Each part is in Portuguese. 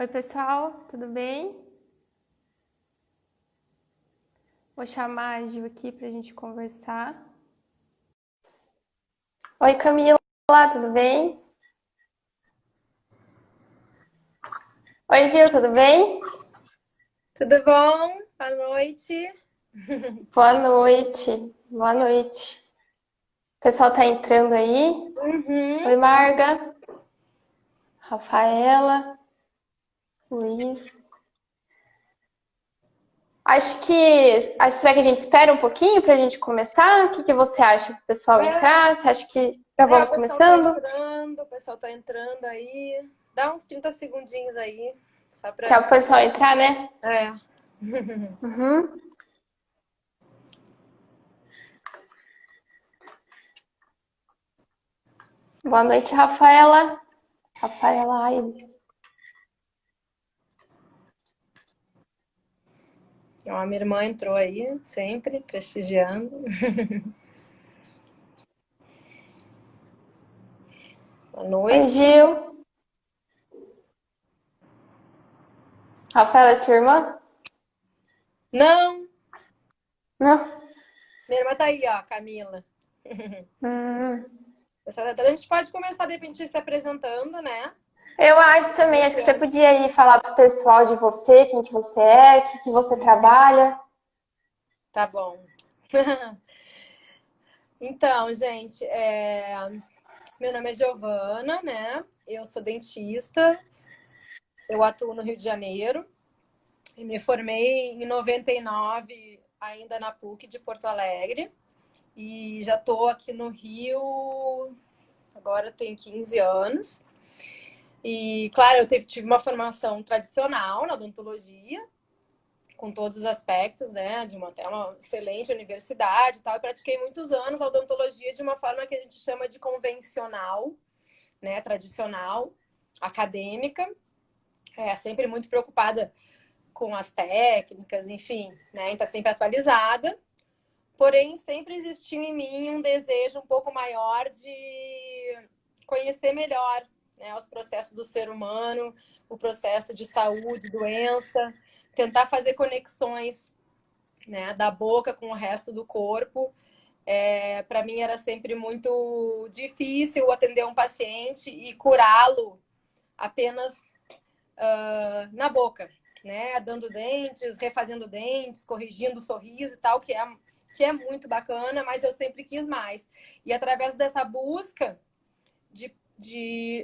Oi, pessoal, tudo bem? Vou chamar a Gil aqui para a gente conversar. Oi, Camila, tudo bem? Oi, Gil, tudo bem? Tudo bom? Boa noite. Boa noite, boa noite. O pessoal tá entrando aí. Uhum. Oi, Marga, Rafaela, Luiz. Será que a gente espera um pouquinho para a gente começar? O que você acha para o pessoal entrar? Você acha que já vamos O pessoal tá começando? entrando, o pessoal tá entrando aí. Dá uns 30 segundinhos aí, só Quer pra... o pessoal entrar, né? É. Uhum. Boa noite, Rafaela. Rafaela Aires. A minha irmã entrou aí, sempre, prestigiando. Boa Oi, noite. Gil. Rafaela é sua irmã? Não, Não. minha irmã tá aí, ó, Camila. Hum. Pessoal, a gente pode começar, de repente, se apresentando, né? Eu acho também, acho que você Iniciando. podia aí falar pro pessoal de você, quem que você é, o que você trabalha. Tá bom. Então, gente, meu nome é Giovana, né? Eu sou dentista, eu atuo no Rio de Janeiro e me formei em 99, ainda na PUC de Porto Alegre. E já estou aqui no Rio, agora tem 15 anos. E, claro, eu tive uma formação tradicional na odontologia, com todos os aspectos, né? Até uma excelente universidade e tal. E pratiquei muitos anos a odontologia de uma forma que a gente chama de convencional, né? Tradicional, acadêmica. Sempre muito preocupada com as técnicas, enfim, né? Está sempre atualizada. Porém, sempre existiu em mim um desejo um pouco maior de conhecer melhor, né, os processos do ser humano, o processo de saúde, doença, tentar fazer conexões, né, da boca com o resto do corpo. Para mim era sempre muito difícil atender um paciente e curá-lo apenas na boca, né? Dando dentes, refazendo dentes, corrigindo o sorriso e tal, que é muito bacana, mas eu sempre quis mais. E através dessa busca,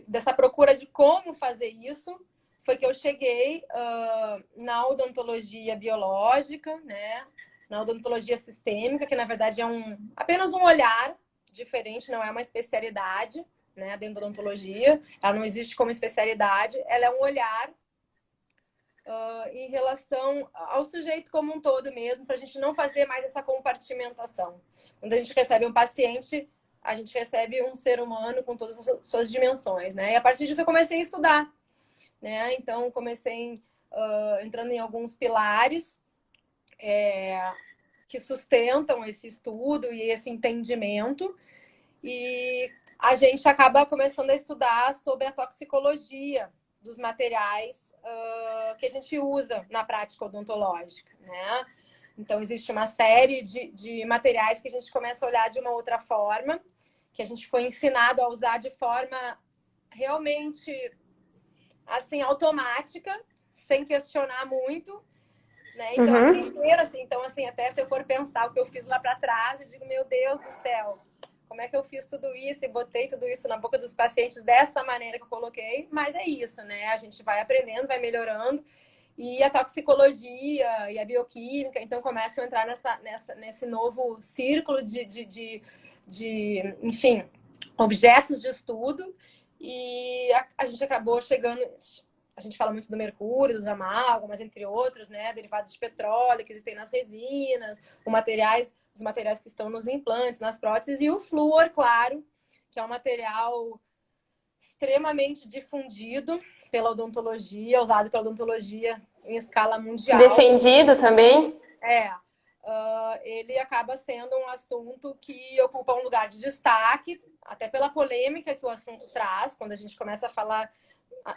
dessa procura de como fazer isso, foi que eu cheguei na odontologia biológica, né? Na odontologia sistêmica, que na verdade é apenas um olhar diferente, não é uma especialidade, né? Dentro da odontologia, ela não existe como especialidade, ela é um olhar em relação ao sujeito como um todo mesmo, para a gente não fazer mais essa compartimentação. Quando a gente recebe um paciente, a gente recebe um ser humano com todas as suas dimensões, né? E a partir disso eu comecei a estudar, né? Então comecei entrando em alguns pilares que sustentam esse estudo e esse entendimento, e a gente acaba começando a estudar sobre a toxicologia dos materiais que a gente usa na prática odontológica, né? Então, existe uma série de materiais que a gente começa a olhar de uma outra forma, que a gente foi ensinado a usar de forma realmente, assim, automática, sem questionar muito, né? Então, a vida Uhum. inteira, assim, então, assim, até se eu for pensar o que eu fiz lá para trás, eu digo, meu Deus do céu, como é que eu fiz tudo isso e botei tudo isso na boca dos pacientes dessa maneira que eu coloquei? Mas é isso, né? A gente vai aprendendo, vai melhorando. E a toxicologia e a bioquímica, então, começam a entrar nesse novo círculo enfim, objetos de estudo. E a gente acabou chegando... A gente fala muito do mercúrio, dos amálgamas, entre outros, né? Derivados de petróleo que existem nas resinas, os materiais que estão nos implantes, nas próteses, e o flúor, claro, que é um material extremamente difundido pela odontologia, usado pela odontologia em escala mundial. Defendido também. Ele acaba sendo um assunto que ocupa um lugar de destaque, até pela polêmica que o assunto traz, quando a gente começa a falar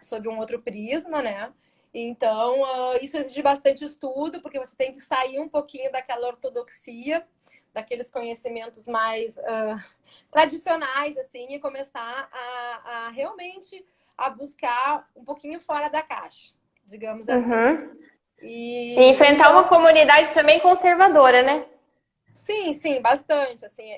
sobre um outro prisma, né? Então, isso exige bastante estudo, porque você tem que sair um pouquinho daquela ortodoxia, daqueles conhecimentos mais tradicionais, assim, e começar a realmente a buscar um pouquinho fora da caixa, digamos assim. Uhum. E E enfrentar uma comunidade também conservadora, né? sim, sim, bastante. Assim,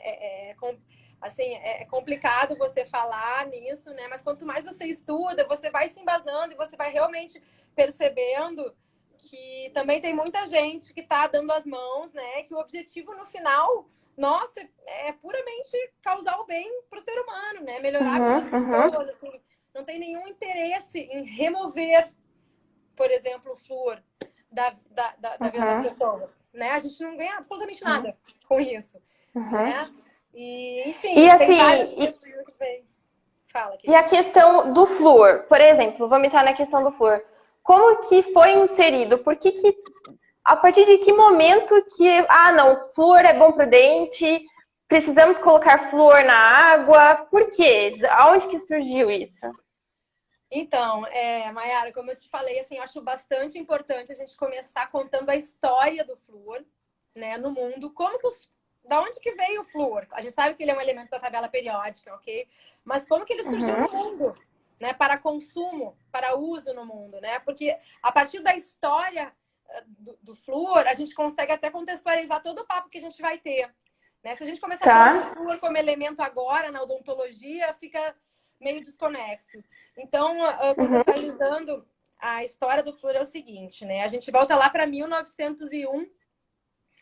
é complicado você falar nisso, né? Mas quanto mais você estuda, você vai se embasando e você vai realmente percebendo que também tem muita gente que está dando as mãos, né? Que o objetivo no final, nossa, é puramente causar o bem para o ser humano, né? Melhorar a vida das pessoas, assim. Não tem nenhum interesse em remover, por exemplo, o flúor da vida das pessoas, né? A gente não ganha absolutamente nada com isso, né? E, enfim, E tem várias assim, questões que vem. Fala, e a querida. questão do flúor, por exemplo, vamos entrar na questão do flúor. Como que foi inserido? Por que que, a partir de que momento que, não, flúor é bom para o dente, precisamos colocar flúor na água? Por quê? Aonde que surgiu isso? Então, Mayara, como eu te falei, assim, eu acho bastante importante a gente começar contando a história do flúor, né, no mundo. Da onde que veio o flúor? A gente sabe que ele é um elemento da tabela periódica, ok? Mas como que ele surgiu no mundo, né, para consumo, para uso no mundo, né? Porque a partir da história do flúor, a gente consegue até contextualizar todo o papo que a gente vai ter, né? Se a gente começar falando do flúor como elemento agora na odontologia, fica meio desconexo. Então, contextualizando a história do flúor é o seguinte, né? A gente volta lá para 1901,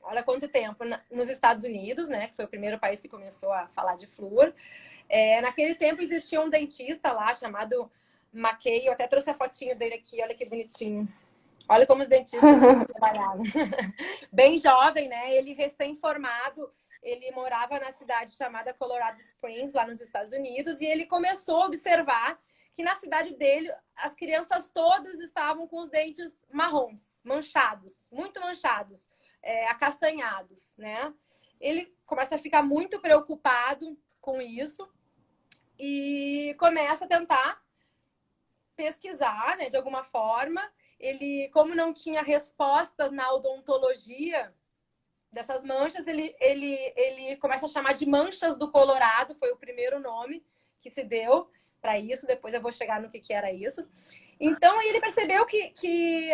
olha quanto tempo, nos Estados Unidos, né? Que foi o primeiro país que começou a falar de flúor. Naquele tempo existia um dentista lá chamado McKay, eu até trouxe a fotinho dele aqui, olha que bonitinho. Olha como os dentistas trabalhavam. Bem jovem, né? Ele recém-formado, ele morava na cidade chamada Colorado Springs, lá nos Estados Unidos, e ele começou a observar que na cidade dele as crianças todas estavam com os dentes marrons, manchados, muito manchados, acastanhados, né? Ele começa a ficar muito preocupado com isso e começa a tentar pesquisar, né, de alguma forma. Ele, como não tinha respostas na odontologia dessas manchas, ele começa a chamar de manchas do Colorado, foi o primeiro nome que se deu para isso, depois eu vou chegar no que era isso. Então, ele percebeu que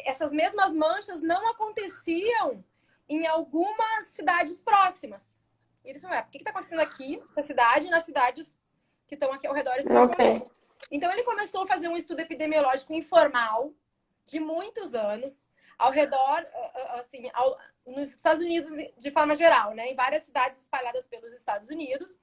essas mesmas manchas não aconteciam em algumas cidades próximas. E ele disse, ué, por que está acontecendo aqui, nessa cidade, e nas cidades que estão aqui ao redor isso não acontece? Então, ele começou a fazer um estudo epidemiológico informal de muitos anos, ao redor, assim, nos Estados Unidos de forma geral, né? Em várias cidades espalhadas pelos Estados Unidos,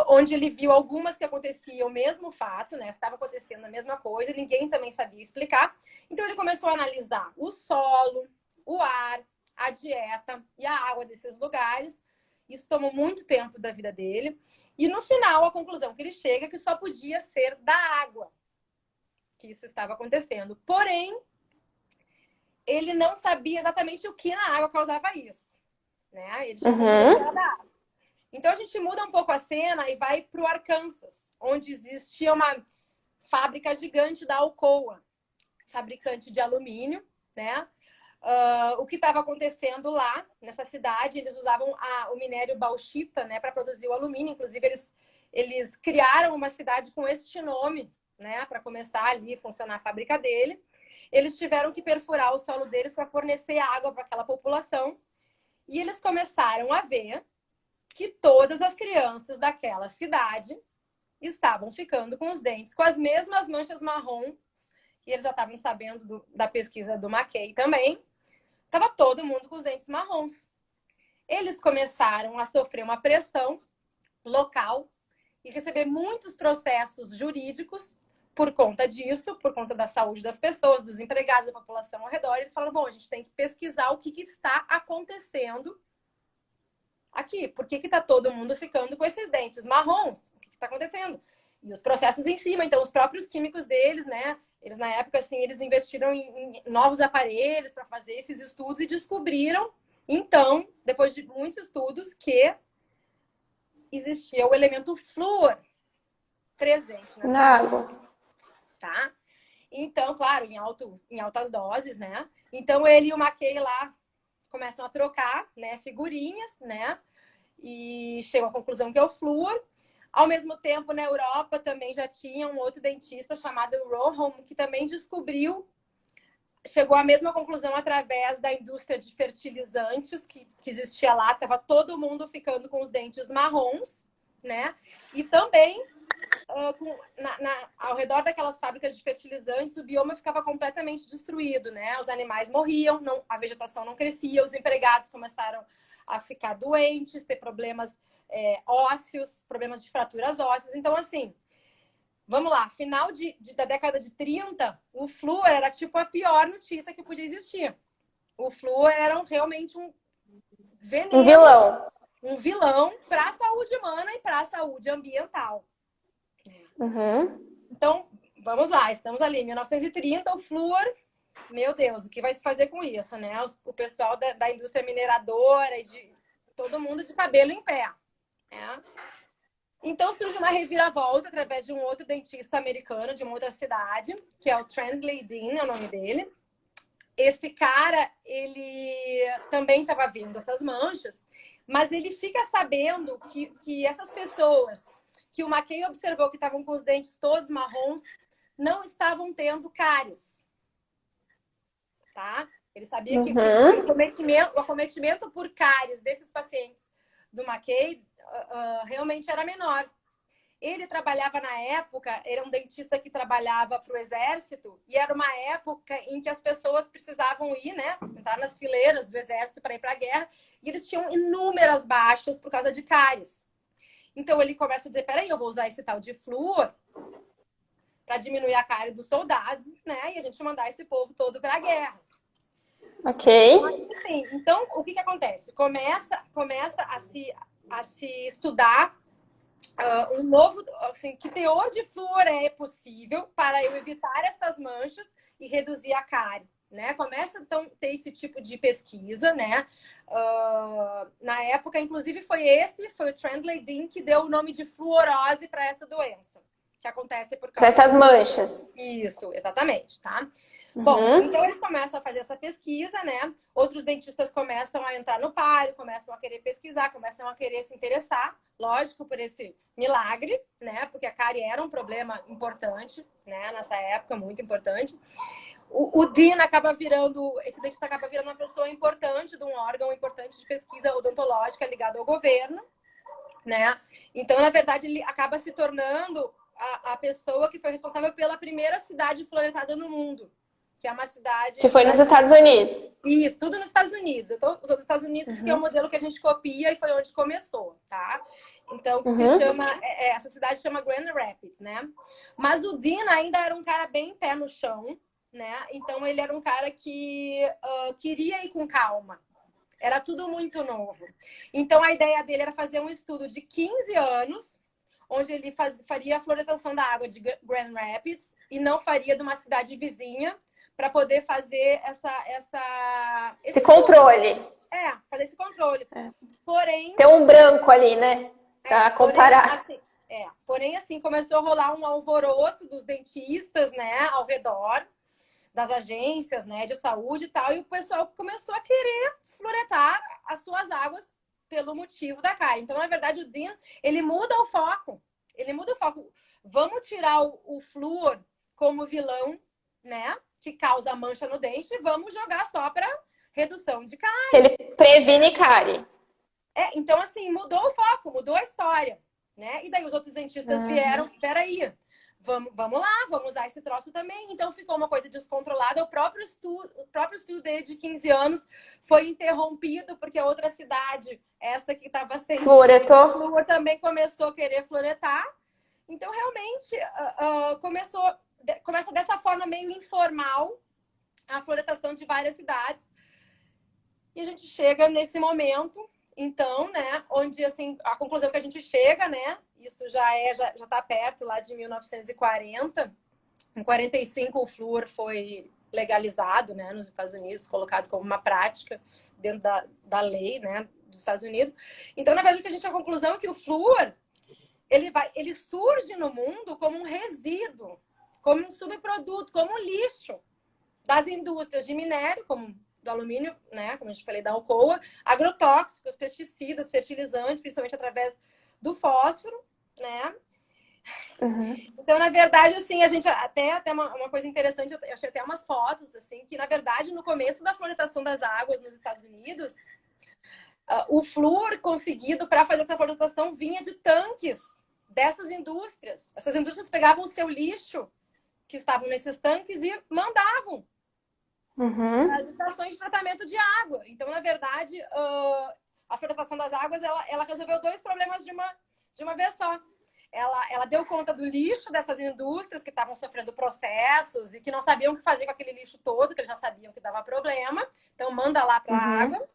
onde ele viu algumas que aconteciam o mesmo fato, né? Estava acontecendo a mesma coisa, ninguém também sabia explicar. Então, ele começou a analisar o solo, o ar, a dieta e a água desses lugares. Isso tomou muito tempo da vida dele. E no final, a conclusão que ele chega é que só podia ser da água que isso estava acontecendo. Porém, ele não sabia exatamente o que na água causava isso, né? Ele tinha conclusão que era da água. Então, a gente muda um pouco a cena e vai para o Arkansas, onde existia uma fábrica gigante da Alcoa, fabricante de alumínio, né? O que estava acontecendo lá, nessa cidade, eles usavam o minério bauxita, né, para produzir o alumínio. Inclusive, eles criaram uma cidade com este nome, né, para começar ali a funcionar a fábrica dele. Eles tiveram que perfurar o solo deles para fornecer água para aquela população. E eles começaram a ver que todas as crianças daquela cidade estavam ficando com os dentes com as mesmas manchas marrons. E eles já estavam sabendo da pesquisa do McKay também. Estava todo mundo com os dentes marrons. Eles começaram a sofrer uma pressão local e receber muitos processos jurídicos por conta disso, por conta da saúde das pessoas, dos empregados, da população ao redor. Eles falaram, bom, a gente tem que pesquisar o que está acontecendo aqui. Por que está todo mundo ficando com esses dentes marrons? O que está acontecendo? E os processos em cima, então os próprios químicos deles, né? Eles na época, assim, eles investiram em novos aparelhos para fazer esses estudos e descobriram, então, depois de muitos estudos, que existia o elemento flúor presente na água. Tá? Então, claro, em altas doses, né? Então, ele e o McKay lá começam a trocar, né, figurinhas, né? E chegam à conclusão que é o flúor. Ao mesmo tempo, na Europa também já tinha um outro dentista chamado Roholm, que também chegou à mesma conclusão através da indústria de fertilizantes que existia lá. Estava todo mundo ficando com os dentes marrons, né? E também, ao redor daquelas fábricas de fertilizantes, o bioma ficava completamente destruído, né? Os animais morriam, a vegetação não crescia, os empregados começaram a ficar doentes, ter problemas ósseos, problemas de fraturas ósseas. Então, assim, vamos lá, final da década de 30, o flúor era tipo a pior notícia que podia existir. O flúor era realmente um veneno. Um vilão. Um vilão para a saúde humana e para a saúde ambiental. Uhum. Então, vamos lá, estamos ali em 1930, o flúor, meu Deus, o que vai se fazer com isso, né? O pessoal da indústria mineradora e de todo mundo de cabelo em pé. Né? Então surge uma reviravolta através de um outro dentista americano de uma outra cidade, que é o Trendley Dean, é o nome dele. Esse cara, ele também estava vendo essas manchas, mas ele fica sabendo que essas pessoas que o McKay observou que estavam com os dentes todos marrons não estavam tendo cáries. Tá? Ele sabia que o acometimento por cáries desses pacientes do McKay realmente era menor. Ele trabalhava na época, era um dentista que trabalhava para o exército, e era uma época em que as pessoas precisavam ir, né, entrar nas fileiras do exército para ir para a guerra, e eles tinham inúmeras baixas por causa de cáries. Então ele começa a dizer, peraí, eu vou usar esse tal de flúor para diminuir a cárie dos soldados, né, e a gente mandar esse povo todo para a guerra. Ok. Enfim, então, o que acontece? Começa a se estudar um novo, assim, que teor de flúor é possível para eu evitar essas manchas e reduzir a cárie, né? Começa então a ter esse tipo de pesquisa, né? Na época, inclusive, foi o Trendley Dean que deu o nome de fluorose para essa doença, que acontece por causa dessas manchas. Isso, exatamente, tá? Uhum. Bom, então eles começam a fazer essa pesquisa, né? Outros dentistas começam a entrar no páreo, começam a querer pesquisar, começam a querer se interessar, lógico, por esse milagre, né? Porque a cárie era um problema importante, né? Nessa época, muito importante. O Dean esse dentista acaba virando uma pessoa importante de um órgão importante de pesquisa odontológica ligado ao governo, né? Então, na verdade, ele acaba se tornando a pessoa que foi responsável pela primeira cidade floretada no mundo, que é uma cidade... Que foi nos Estados Unidos. Isso, tudo nos Estados Unidos. Eu tô usando os Estados Unidos porque é o modelo que a gente copia e foi onde começou, tá? Então, se chama, essa cidade chama Grand Rapids, né? Mas o Dean ainda era um cara bem pé no chão, né? Então, ele era um cara que queria ir com calma. Era tudo muito novo. Então, a ideia dele era fazer um estudo de 15 anos, onde ele faria a fluoretação da água de Grand Rapids e não faria de uma cidade vizinha, para poder fazer esse controle. Fazer esse controle. Porém... Tem um branco ali, né? Pra comparar. Porém, assim, começou a rolar um alvoroço dos dentistas, né? Ao redor das agências, né? De saúde e tal. E o pessoal começou a querer fluoretar as suas águas pelo motivo da cárie. Então, na verdade, o Dean, ele muda o foco. Vamos tirar o flúor como vilão, né? Que causa mancha no dente, e vamos jogar só para redução de cárie. Ele previne cárie. Então, assim, mudou o foco, mudou a história, né? E daí os outros dentistas vieram, peraí, vamos lá, vamos usar esse troço também. Então, ficou uma coisa descontrolada. O próprio estudo dele de 15 anos foi interrompido, porque a outra cidade, essa que estava sendo... Fluoretou. Também começou a querer fluoretar. Então, realmente, começa dessa forma meio informal a fluoretação de várias cidades. E a gente chega nesse momento, então, né, onde, assim, a conclusão que a gente chega, né, isso já tá perto lá de 1940. Em 45 o flúor foi legalizado, né, nos Estados Unidos, colocado como uma prática dentro da lei, né, dos Estados Unidos. Então, na verdade, a gente chega à conclusão é que o flúor ele surge no mundo como um resíduo, como um subproduto, como um lixo das indústrias de minério, como do alumínio, né, como a gente falei, da Alcoa, agrotóxicos, pesticidas, fertilizantes, principalmente através do fósforo, né? Uhum. Então, na verdade, assim, a gente até uma coisa interessante, eu achei até umas fotos, assim, que, na verdade, no começo da fluoretação das águas nos Estados Unidos, o flúor conseguido para fazer essa fluoretação vinha de tanques dessas indústrias. Essas indústrias pegavam o seu lixo que estavam nesses tanques e mandavam para as estações de tratamento de água. Então, na verdade, a fluoretação das águas, ela resolveu dois problemas de uma vez só. Ela deu conta do lixo dessas indústrias que estavam sofrendo processos e que não sabiam o que fazer com aquele lixo todo, que eles já sabiam que dava problema. Então, manda lá para a água.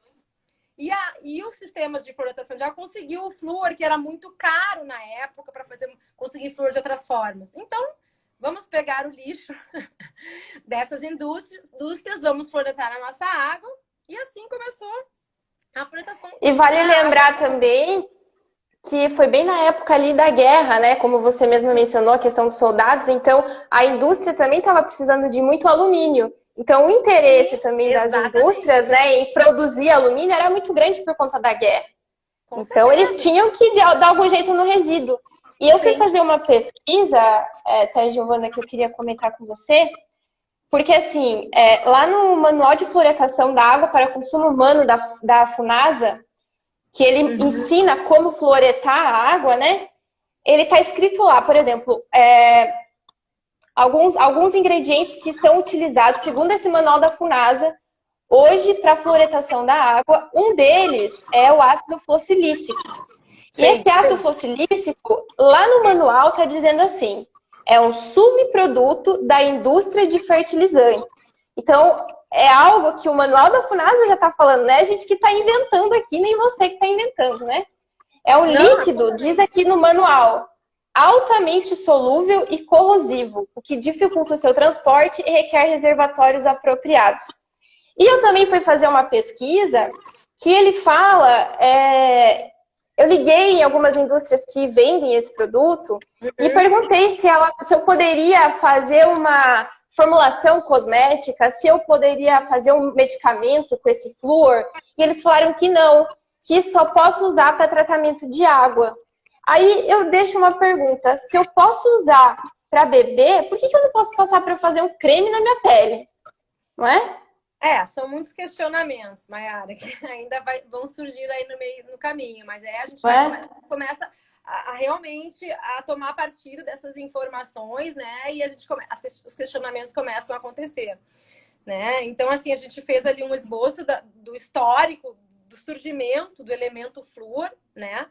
E os sistemas de fluoretação de água conseguiu o flúor, que era muito caro na época, para conseguir flúor de outras formas. Então, vamos pegar o lixo dessas indústrias, vamos fluoretar a nossa água. E assim começou a fluoretação. E vale lembrar também que foi bem na época ali da guerra, né? Como você mesmo mencionou, a questão dos soldados. Então, a indústria também estava precisando de muito alumínio. Então, o interesse também das indústrias, né, em produzir alumínio era muito grande por conta da guerra. Então, eles tinham que dar algum jeito no resíduo. E eu fui fazer uma pesquisa, até, Giovana, que eu queria comentar com você, porque, assim, lá no Manual de Fluoretação da Água para Consumo Humano da FUNASA, que ele ensina como fluoretar a água, né? Ele está escrito lá, por exemplo, alguns ingredientes que são utilizados, segundo esse manual da FUNASA, hoje para fluoretação da água. Um deles é o ácido fossilícico. E esse ácido fossilícico, lá no manual, está dizendo assim, é um subproduto da indústria de fertilizantes. Então, é algo que o manual da FUNASA já está falando, né? A gente que está inventando aqui, nem você que está inventando, né? É um líquido, diz aqui no manual, altamente solúvel e corrosivo, o que dificulta o seu transporte e requer reservatórios apropriados. E eu também fui fazer uma pesquisa que ele fala... Eu liguei em algumas indústrias que vendem esse produto e perguntei se eu poderia fazer uma formulação cosmética, se eu poderia fazer um medicamento com esse flúor. E eles falaram que não, que só posso usar para tratamento de água. Aí eu deixo uma pergunta, se eu posso usar para beber, por que eu não posso passar para fazer um creme na minha pele? Não é? São muitos questionamentos, Mayara, que ainda vão surgir aí no caminho, mas a gente começa a realmente a tomar partido dessas informações, né? E os questionamentos começam a acontecer, né? Então, assim, a gente fez ali um esboço do histórico, do surgimento do elemento flúor, né?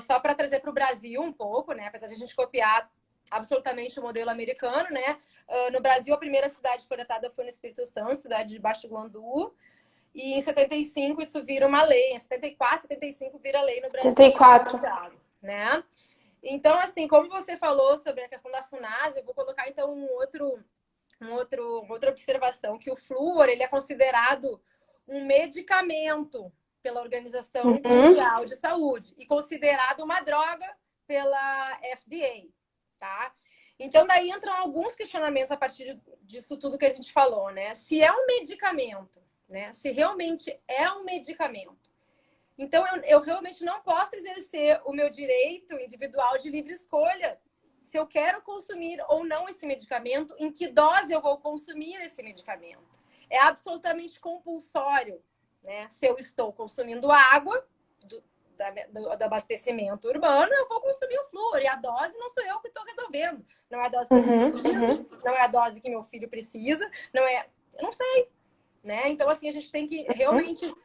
Só para trazer para o Brasil um pouco, né? Apesar de a gente copiar absolutamente o modelo americano, né? No Brasil, a primeira cidade fluoretada foi no Espírito Santo, cidade de Baixo Guandu. E em 75 isso vira uma lei. Em 74, 75 vira lei no Brasil. 74. Né? Então, assim, como você falou sobre a questão da FUNASA, eu vou colocar então uma outra observação, que o flúor, ele é considerado um medicamento pela Organização Mundial de Saúde e considerado uma droga pela FDA. Tá? Então, daí entram alguns questionamentos a partir disso tudo que a gente falou, né? Se é um medicamento, né? Se realmente é um medicamento. Então, eu realmente não posso exercer o meu direito individual de livre escolha se eu quero consumir ou não esse medicamento, em que dose eu vou consumir esse medicamento. É absolutamente compulsório, né? Se eu estou consumindo água do abastecimento urbano, eu vou consumir o flúor. E a dose não sou eu que estou resolvendo. Não é a dose que eu preciso, não é a dose que meu filho precisa, não é... Eu não sei, né? Então, assim, a gente tem que realmente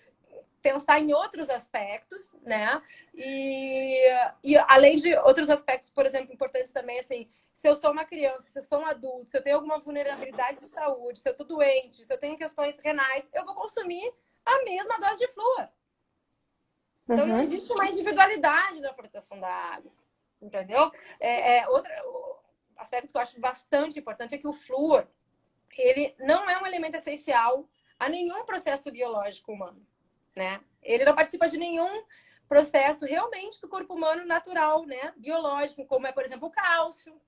pensar em outros aspectos, né? E além de outros aspectos, por exemplo, importantes também, assim, se eu sou uma criança, se eu sou um adulto, se eu tenho alguma vulnerabilidade de saúde, se eu estou doente, se eu tenho questões renais, eu vou consumir a mesma dose de flúor. Então, não existe uma individualidade na fluoretação da água, entendeu? Outro aspecto que eu acho bastante importante é que o flúor, ele não é um elemento essencial a nenhum processo biológico humano, né? Ele não participa de nenhum processo realmente do corpo humano natural, né? Biológico, como é, por exemplo, o cálcio,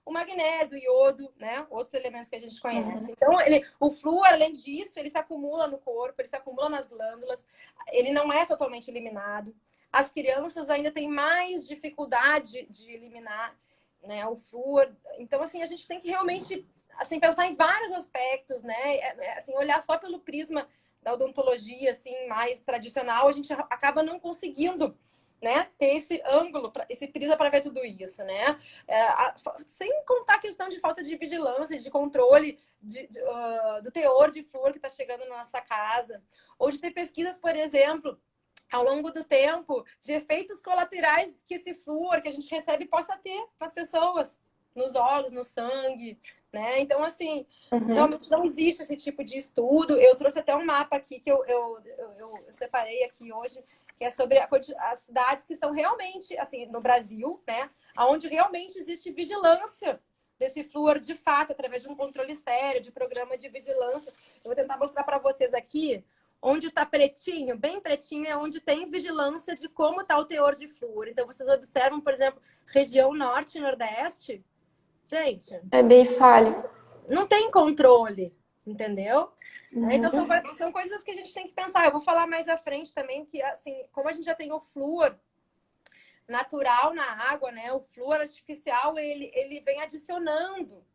o magnésio, o iodo, né? Outros elementos que a gente conhece. Então, o flúor, além disso, ele se acumula no corpo, ele se acumula nas glândulas, ele não é totalmente eliminado. As crianças ainda têm mais dificuldade de eliminar, né, o flúor. Então, assim, a gente tem que realmente assim, pensar em vários aspectos, né? Assim, olhar só pelo prisma da odontologia, assim, mais tradicional, a gente acaba não conseguindo, né, ter esse ângulo, esse prisma para ver tudo isso, né? Sem contar a questão de falta de vigilância, de controle do teor de flúor que está chegando na nossa casa, ou de ter pesquisas, por exemplo, ao longo do tempo, de efeitos colaterais que esse flúor que a gente recebe possa ter nas pessoas, nos órgãos, no sangue, né? Então, assim, realmente não existe esse tipo de estudo. Eu trouxe até um mapa aqui que eu separei aqui hoje, que é sobre as cidades que são realmente, assim, no Brasil, né? Onde realmente existe vigilância desse flúor de fato, através de um controle sério, de programa de vigilância. Eu vou tentar mostrar para vocês aqui. Onde está pretinho, bem pretinho, é onde tem vigilância de como está o teor de flúor. Então, vocês observam, por exemplo, região norte e nordeste. Gente, é bem falho. Não tem controle, entendeu? Então, são coisas que a gente tem que pensar. Eu vou falar mais à frente também que, assim, como a gente já tem o flúor natural na água, né? O flúor artificial, ele vem adicionando,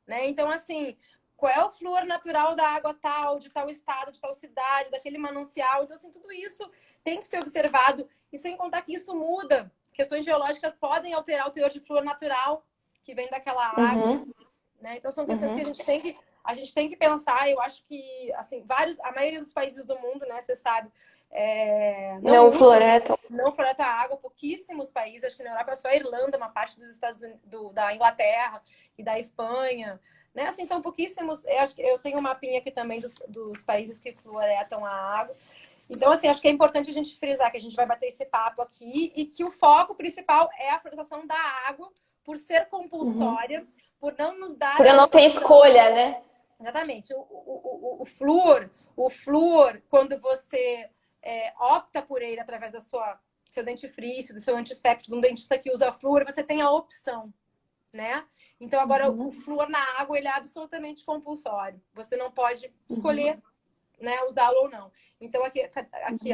né? Então, assim, qual é o flúor natural da água tal, de tal estado, de tal cidade, daquele manancial? Então, assim, tudo isso tem que ser observado. E sem contar que isso muda. Questões geológicas podem alterar o teor de flúor natural que vem daquela água, né? Então, são questões que a gente tem que pensar. Eu acho que, assim, a maioria dos países do mundo, né, você sabe, não floretam. Não floretam a água, pouquíssimos países. Acho que na Europa só a Irlanda, uma parte dos Estados Unidos, da Inglaterra e da Espanha, né? Assim, são pouquíssimos. Acho que eu tenho um mapinha aqui também dos países que floretam a água. Então, assim, acho que é importante a gente frisar que a gente vai bater esse papo aqui e que o foco principal é a floretação da água, por ser compulsória, por não nos dar... Por eu não ter escolha, né? Exatamente. O flúor, quando você opta por ele através do seu dentifrício, do seu antisséptico, de um dentista que usa flúor, você tem a opção, né? Então, agora, o flúor na água, ele é absolutamente compulsório. Você não pode escolher, né, usá-lo ou não. Então, aqui,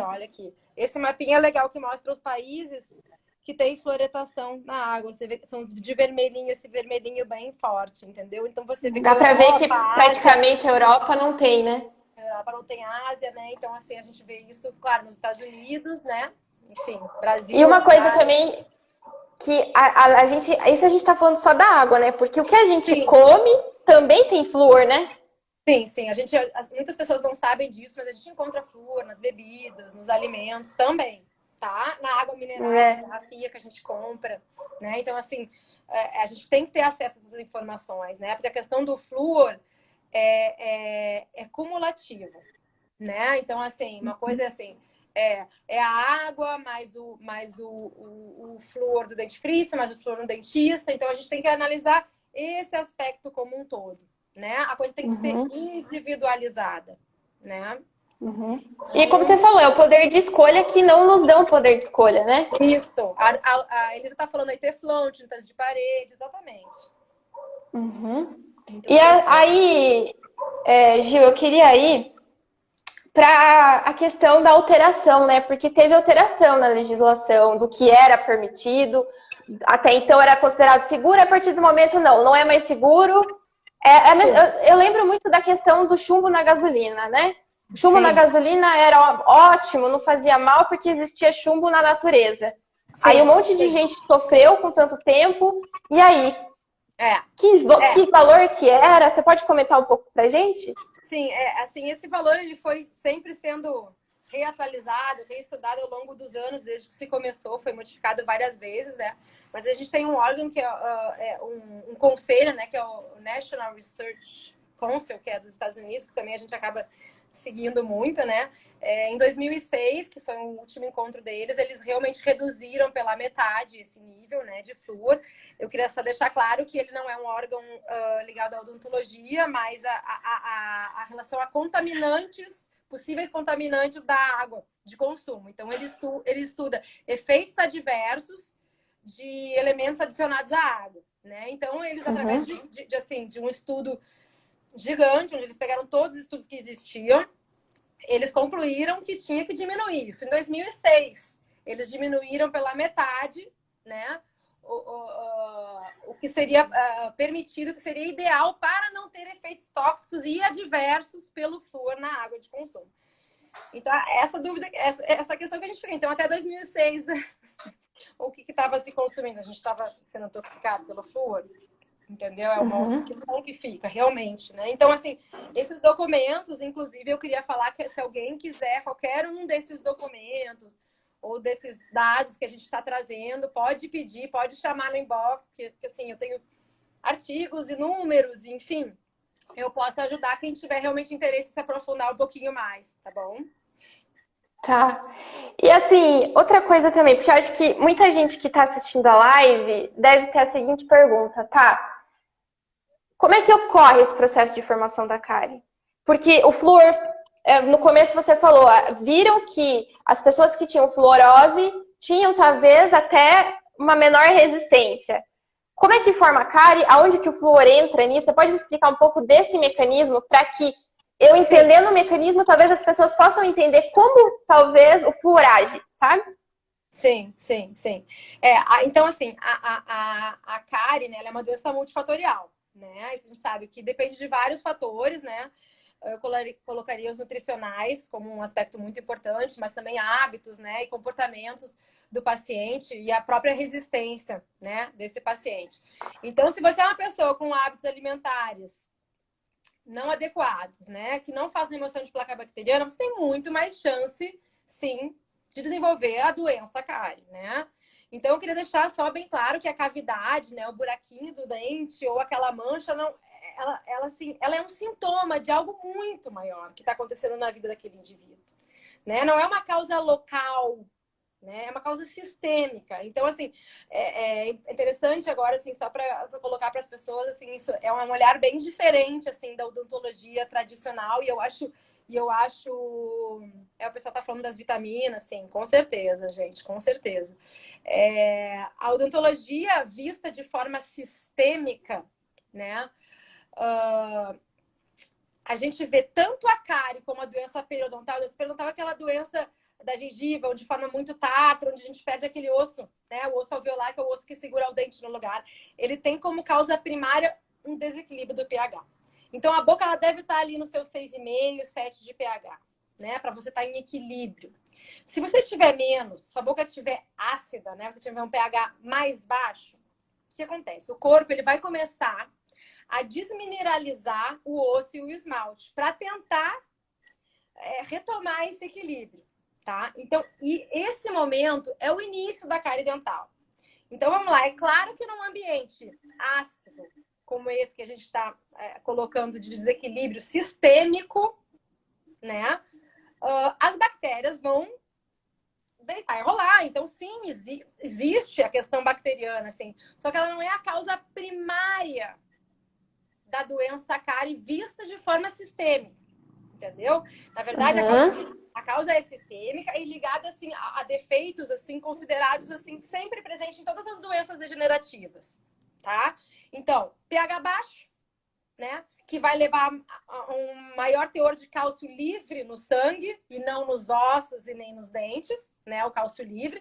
olha aqui. Esse mapinha é legal que mostra os países que tem fluoretação na água. Você vê que são os de vermelhinho, esse vermelhinho bem forte, entendeu? Então, você vê que dá pra ver que praticamente a Europa não tem, né? A Europa não tem Ásia, né? Então, assim, a gente vê isso, claro, nos Estados Unidos, né? Enfim, Brasil... E uma coisa também que a gente... Isso a gente tá falando só da água, né? Porque o que a gente come também tem flúor, né? Sim, sim. Muitas pessoas não sabem disso, mas a gente encontra flúor nas bebidas, nos alimentos também, tá? Na água mineral, na garrafinha que a gente compra, né? Então, assim, a gente tem que ter acesso a essas informações, né? Porque a questão do flúor é cumulativo, né? Então, assim, uma coisa é assim, é a água, mais o flúor do dentifrício, mais o flúor no dentista. Então, a gente tem que analisar esse aspecto como um todo, né? A coisa tem que ser individualizada, né? E como você falou, é o poder de escolha que não nos dão poder de escolha, né? Isso. A Elisa tá falando aí teflon, tintas de parede, exatamente. E aí, Gil, eu queria ir para a questão da alteração, né? Porque teve alteração na legislação do que era permitido. Até então era considerado seguro, a partir do momento não é mais seguro. Eu lembro muito da questão do chumbo na gasolina, né? O chumbo na gasolina era ótimo, não fazia mal porque existia chumbo na natureza. Aí um monte de gente sofreu com tanto tempo. E aí? Que valor que era? Você pode comentar um pouco pra gente? Sim, assim, esse valor ele foi sempre sendo reatualizado, reestudado ao longo dos anos, desde que se começou, foi modificado várias vezes, né? Mas a gente tem um órgão que é um conselho, né? Que é o National Research Council, que é dos Estados Unidos, que também a gente acaba seguindo muito, né? Em 2006, que foi o último encontro deles, eles realmente reduziram pela metade esse nível, né, de flúor. Eu queria só deixar claro que ele não é um órgão ligado à odontologia, mas a relação a contaminantes, possíveis contaminantes da água de consumo. Então, ele estuda efeitos adversos de elementos adicionados à água, né? Então, eles, através de um estudo gigante, onde eles pegaram todos os estudos que existiam, eles concluíram que tinha que diminuir isso. Em 2006, eles diminuíram pela metade, né? O que seria permitido, que seria ideal para não ter efeitos tóxicos e adversos pelo flúor na água de consumo. Então, essa dúvida, essa questão que a gente fica. Então, até 2006, o que estava se consumindo? A gente estava sendo intoxicado pelo flúor? Entendeu? É uma questão que fica, realmente, né? Então, assim, esses documentos, inclusive, eu queria falar que se alguém quiser qualquer um desses documentos ou desses dados que a gente está trazendo, pode pedir, pode chamar no inbox, que assim, eu tenho artigos e números, enfim, eu posso ajudar quem tiver realmente interesse em se aprofundar um pouquinho mais, tá bom? Tá. E assim, outra coisa também, porque eu acho que muita gente que está assistindo a live deve ter a seguinte pergunta, tá? Como é que ocorre esse processo de formação da cárie? Porque o flúor, no começo você falou, viram que as pessoas que tinham fluorose tinham talvez até uma menor resistência. Como é que forma a cárie? Aonde que o flúor entra nisso? Você pode explicar um pouco desse mecanismo para que eu entendendo o mecanismo, talvez as pessoas possam entender como talvez o flúor age, sabe? Sim. Então, assim, a cárie, né, ela é uma doença multifatorial, né? A gente sabe que depende de vários fatores, né? Eu colocaria os nutricionais como um aspecto muito importante, mas também hábitos, né, e comportamentos do paciente e a própria resistência, né, desse paciente. Então, se você é uma pessoa com hábitos alimentares não adequados, né, que não fazem remoção de placa bacteriana, você tem muito mais chance, sim, de desenvolver a doença cárie, né? Então, eu queria deixar só bem claro que a cavidade, né, o buraquinho do dente ou aquela mancha, não, ela é um sintoma de algo muito maior que está acontecendo na vida daquele indivíduo, né? Não é uma causa local, né? É uma causa sistêmica. Então, assim, é interessante agora, assim, só para colocar para as pessoas, assim, isso é um olhar bem diferente, assim, da odontologia tradicional. E eu acho, o pessoal tá falando das vitaminas, sim, com certeza, gente, com certeza. A odontologia vista de forma sistêmica, né? A gente vê tanto a cárie como a doença periodontal. A doença periodontal é aquela doença da gengiva, onde forma muito tártaro, onde a gente perde aquele osso, né? O osso alveolar, que é o osso que segura o dente no lugar. Ele tem como causa primária um desequilíbrio do pH. Então, a boca ela deve estar ali no seu 6,5, 7 de pH, né? Para você estar em equilíbrio. Se você tiver menos, sua boca estiver ácida, né? Você tiver um pH mais baixo, o que acontece? O corpo ele vai começar a desmineralizar o osso e o esmalte para tentar retomar esse equilíbrio, tá? Então, e esse momento é o início da cárie dental. Então, vamos lá. É claro que num ambiente ácido, como esse que a gente está colocando de desequilíbrio sistêmico, né? As bactérias vão deitar e rolar. Então, sim, existe a questão bacteriana, assim. Só que ela não é a causa primária da doença cárie vista de forma sistêmica, entendeu? Na verdade, a causa é sistêmica e ligada assim a defeitos assim considerados assim sempre presentes em todas as doenças degenerativas, tá? Então, pH baixo, né? Que vai levar a um maior teor de cálcio livre no sangue e não nos ossos e nem nos dentes, né? O cálcio livre.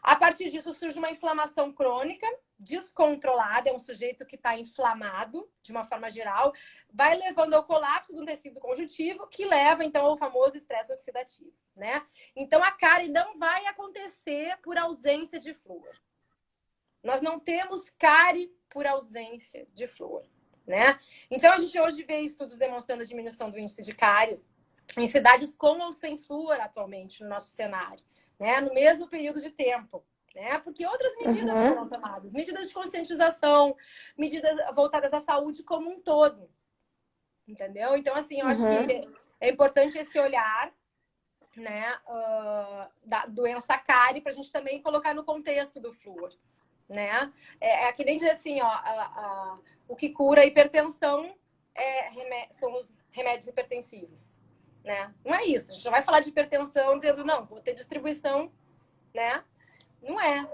A partir disso surge uma inflamação crônica descontrolada, é um sujeito que está inflamado de uma forma geral, vai levando ao colapso do tecido conjuntivo, que leva então ao famoso estresse oxidativo, né? Então a cárie não vai acontecer por ausência de flúor. Nós não temos cárie por ausência de flúor, né? Então a gente hoje vê estudos demonstrando a diminuição do índice de cárie em cidades com ou sem flúor atualmente no nosso cenário, né? No mesmo período de tempo. Né? Porque outras medidas foram tomadas, medidas de conscientização, medidas voltadas à saúde como um todo, entendeu? Então, assim, eu acho que é importante esse olhar, né, da doença cárie para a gente também colocar no contexto do flúor, né? É que nem dizer assim, ó, o que cura a hipertensão são os remédios hipertensivos, né? Não é isso, a gente não vai falar de hipertensão dizendo, não, vou ter distribuição, né? Não é.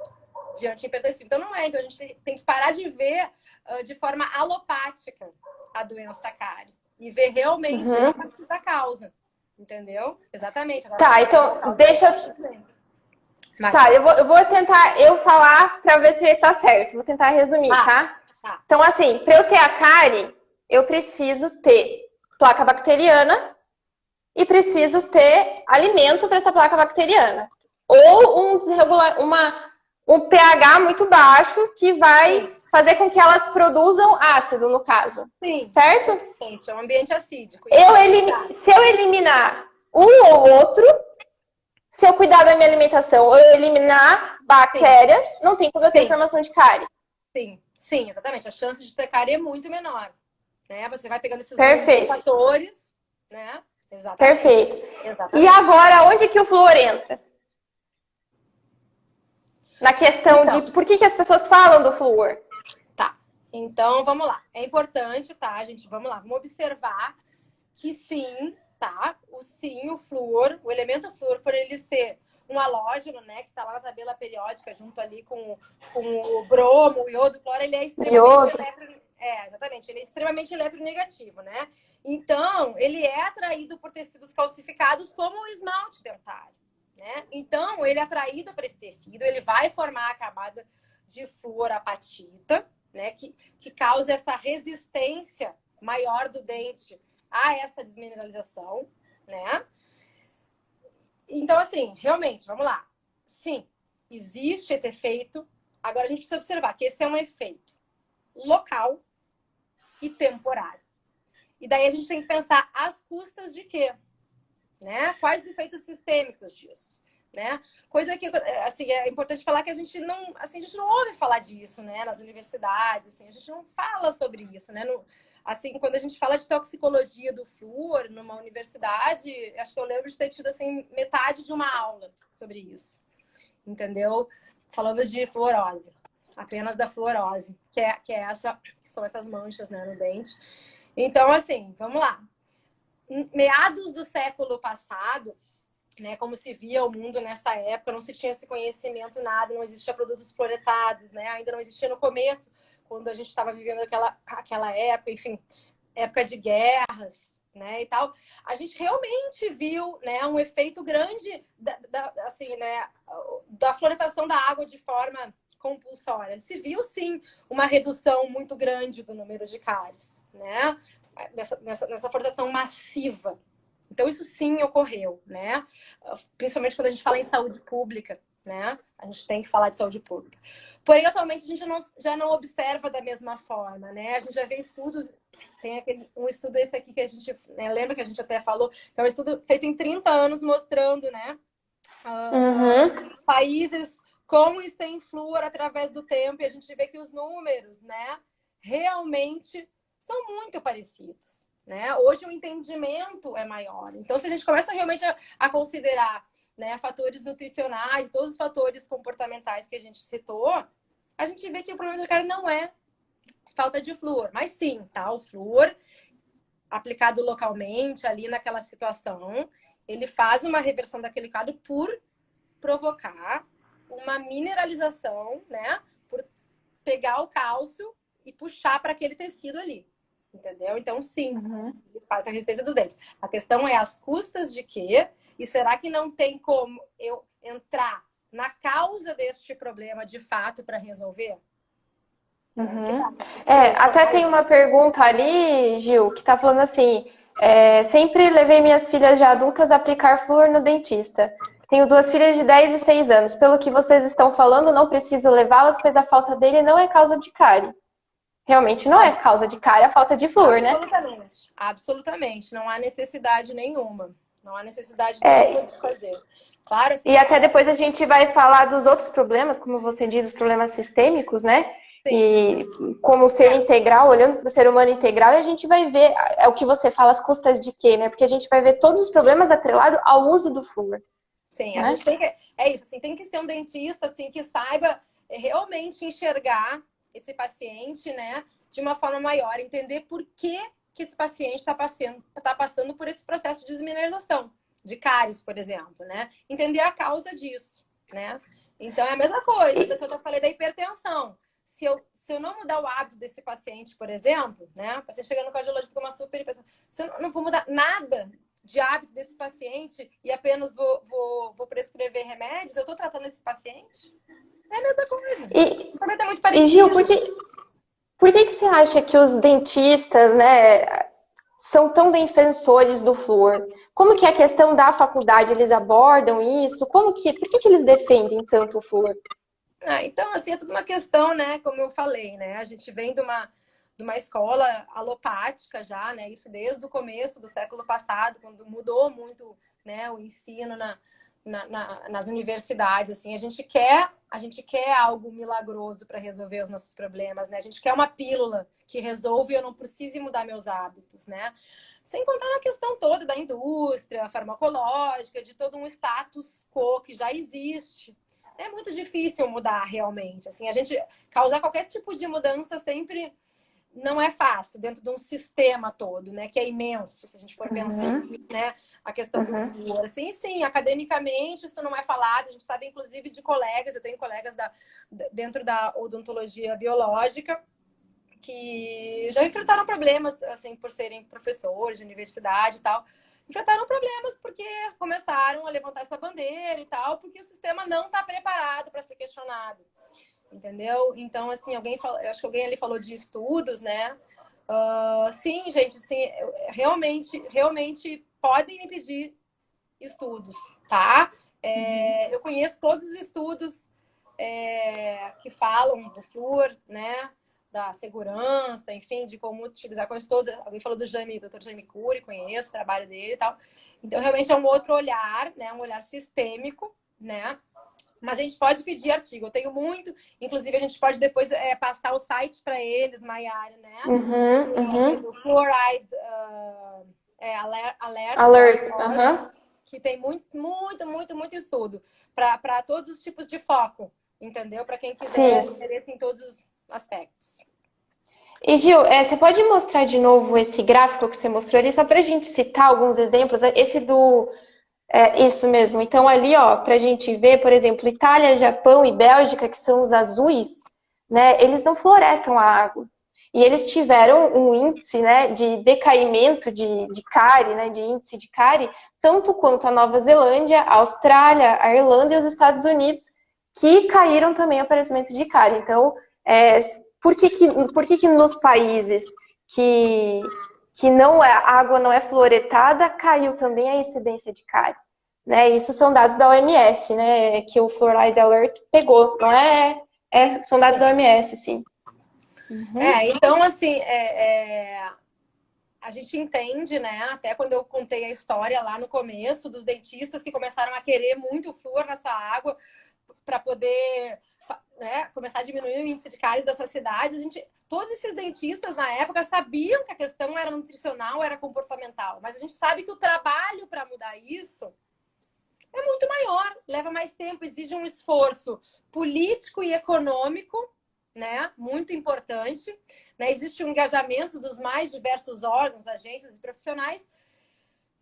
de antihipertensivo. Então, não é. Então, a gente tem que parar de ver de forma alopática a doença cárie e ver realmente a partir da causa. Entendeu? Exatamente. Agora, Tá, então, deixa eu... Tá, eu vou tentar falar para ver se tá certo. Vou tentar resumir, tá? Então, assim, para eu ter a cárie, eu preciso ter placa bacteriana e preciso ter alimento para essa placa bacteriana. Ou um pH muito baixo que vai fazer com que elas produzam ácido, no caso. Sim. Certo? É um ambiente acídico. Se eu eliminar um ou outro, se eu cuidar da minha alimentação ou eu eliminar bactérias, não tem como eu ter formação de cárie. Sim, exatamente. A chance de ter cárie é muito menor. Né? Você vai pegando esses fatores, né? Exatamente. Perfeito. Exatamente. E agora, onde que o flúor entra? Na questão de por que as pessoas falam do flúor? Tá. Então, vamos lá. É importante, tá, gente? Vamos lá. Vamos observar que sim, tá? O flúor, o elemento flúor, por ele ser um halógeno, né? Que tá lá na tabela periódica, junto ali com o bromo, o iodo, o cloro, ele é extremamente exatamente. Ele é extremamente eletronegativo, né? Então, ele é atraído por tecidos calcificados como o esmalte dentário, né? Então, ele é atraído para esse tecido, ele vai formar a camada de fluorapatita, né? Que causa essa resistência maior do dente a essa desmineralização, né? Então, assim, realmente, vamos lá. Sim, existe esse efeito. Agora, a gente precisa observar que esse é um efeito local e temporário. E daí a gente tem que pensar às custas de quê? Né? Quais os efeitos sistêmicos disso? Né? Coisa que, assim, é importante falar que a gente não ouve falar disso, né? Nas universidades, assim, a gente não fala sobre isso, né? Assim, quando a gente fala de toxicologia do flúor numa universidade, acho que eu lembro de ter tido, assim, metade de uma aula sobre isso. Entendeu? Falando de fluorose. Apenas da fluorose, que são essas manchas, né, no dente. Então, assim, vamos lá. Meados do século passado, né, como se via o mundo nessa época, não se tinha esse conhecimento, nada, não existia produtos fluoretados, né? Ainda não existia no começo, quando a gente estava vivendo aquela época, enfim, época de guerras, né, e tal. A gente realmente viu, né, um efeito grande da fluoretação da água de forma compulsória. Se viu, sim, uma redução muito grande do número de cáries, né? Nessa fluoretação massiva. Então, isso sim ocorreu, né? Principalmente quando a gente fala em saúde pública, né? A gente tem que falar de saúde pública. Porém, atualmente, a gente já não observa da mesma forma, né? A gente já vê estudos, tem um estudo esse aqui que a gente, né, lembra que a gente até falou, que é um estudo feito em 30 anos mostrando, né? Países com e sem flúor através do tempo, e a gente vê que os números, né, realmente são muito parecidos, né? Hoje o entendimento é maior. Então, se a gente começa realmente a considerar, né, fatores nutricionais, todos os fatores comportamentais que a gente citou, a gente vê que o problema do cárie não é falta de flúor, mas sim, tá? O flúor aplicado localmente ali naquela situação, ele faz uma reversão daquele quadro por provocar uma mineralização, né? Por pegar o cálcio e puxar para aquele tecido ali. Entendeu? Então, sim, ele faz a resistência dos dentes. A questão é as custas de quê? E será que não tem como eu entrar na causa deste problema de fato para resolver? Até tem uma pergunta ali, Gil, que tá falando assim: sempre levei minhas filhas já adultas a aplicar flúor no dentista. Tenho 2 filhas de 10 e 6 anos. Pelo que vocês estão falando, não preciso levá-las, pois a falta dele não é causa de cárie. Realmente não é causa de cárie a falta de flúor, né? Absolutamente. Absolutamente. Não há necessidade nenhuma. Não há necessidade nenhuma de fazer. Claro, assim, e até depois a gente vai falar dos outros problemas, como você diz, os problemas sistêmicos, né? Sim. E como o ser integral, olhando para o ser humano integral, e a gente vai ver, é o que você fala, as custas de quê, né? Porque a gente vai ver todos os problemas atrelados ao uso do flúor. Sim, né? A gente tem que... É isso, assim, tem que ser um dentista, assim, que saiba realmente enxergar esse paciente, né, de uma forma maior, entender por que esse paciente está passando por esse processo de desmineralização, de cáries, por exemplo, né? Entender a causa disso, né? Então é a mesma coisa E, do que eu falei da hipertensão. Se eu não mudar o hábito desse paciente, por exemplo, né? O paciente chega no cardiologista com uma super hipertensão, se eu não vou mudar nada de hábito desse paciente e apenas vou prescrever remédios, eu estou tratando esse paciente? É a mesma coisa. e, O tratamento é muito e Gil, parecido. por que que você acha que os dentistas, né, são tão defensores do flúor? Como que é a questão da faculdade, eles abordam isso? Por que que eles defendem tanto o flúor? Então, assim, é tudo uma questão, né? Como eu falei, né? A gente vem de uma escola alopática já, né? Isso desde o começo do século passado, quando mudou muito, né, o ensino nas universidades, assim. A gente quer algo milagroso para resolver os nossos problemas, né? A gente quer uma pílula que resolve e eu não precise mudar meus hábitos, né? Sem contar na questão toda da indústria farmacológica, de todo um status quo que já existe. É muito difícil mudar realmente. Assim, a gente causar qualquer tipo de mudança sempre não é fácil dentro de um sistema todo, né? Que é imenso, se a gente for pensar, né? A questão do flúor. Assim, sim, academicamente isso não é falado. A gente sabe, inclusive, de colegas. Eu tenho colegas dentro da odontologia biológica que já enfrentaram problemas, assim, por serem professores de universidade e tal. Enfrentaram problemas porque começaram a levantar essa bandeira e tal, porque o sistema não está preparado para ser questionado, entendeu? Então, assim, eu acho que alguém ali falou de estudos, né? Sim, gente, sim, realmente podem me pedir estudos, tá? Eu conheço todos os estudos que falam do flúor, né? Da segurança, enfim, de como utilizar coisas todas. Alguém falou do Dr. Jaime Cury, conheço o trabalho dele e tal. Então, realmente é um outro olhar, né? Um olhar sistêmico, né? Mas a gente pode pedir artigo. Eu tenho muito, inclusive a gente pode depois passar o site para eles, Maiara, né? Do Fluoride Alert, Alert.org, que tem muito estudo para todos os tipos de foco, entendeu? Para quem quiser Sim. interesse em todos os aspectos. E Gil, você pode mostrar de novo esse gráfico que você mostrou ali, só para a gente citar alguns exemplos? Esse do. Isso mesmo. Então, ali, ó, para a gente ver, por exemplo, Itália, Japão e Bélgica, que são os azuis, né, eles não fluoretam a água. E eles tiveram um índice, né, de decaimento de cárie, né, de índice de cárie, tanto quanto a Nova Zelândia, a Austrália, a Irlanda e os Estados Unidos, que caíram também o aparecimento de cárie. Então, por que que nos países que não a água não é fluoretada, caiu também a incidência de cárie? Né? Isso são dados da OMS, né, que o Fluoride Alert pegou, não é? São dados da OMS, sim. Então, assim, a gente entende, né? Até quando eu contei a história lá no começo dos dentistas que começaram a querer muito flúor na sua água para poder, né, começar a diminuir o índice de cáries da sua cidade. Todos esses dentistas na época sabiam que a questão era nutricional, era comportamental, mas a gente sabe que o trabalho para mudar isso é muito maior, leva mais tempo, exige um esforço político e econômico, né? Muito importante, né? Existe um engajamento dos mais diversos órgãos, agências e profissionais.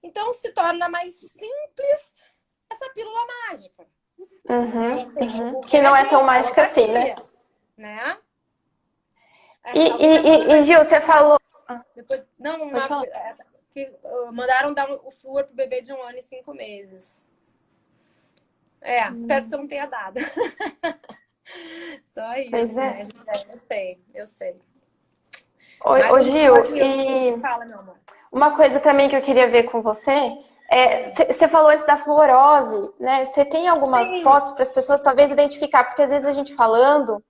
Então se torna mais simples essa pílula mágica. Que não é tão mágica assim, né? E Gil, você falou. Depois, não, que mandaram dar o flúor pro bebê de 1 ano e 5 meses. Espero que você não tenha dado. Só isso, Pois né? Eu sei. Ô Gil, Fala, meu amor. Uma coisa também que eu queria ver com você você falou antes da fluorose, né? Você tem algumas fotos para as pessoas talvez identificar, porque às vezes a gente falando,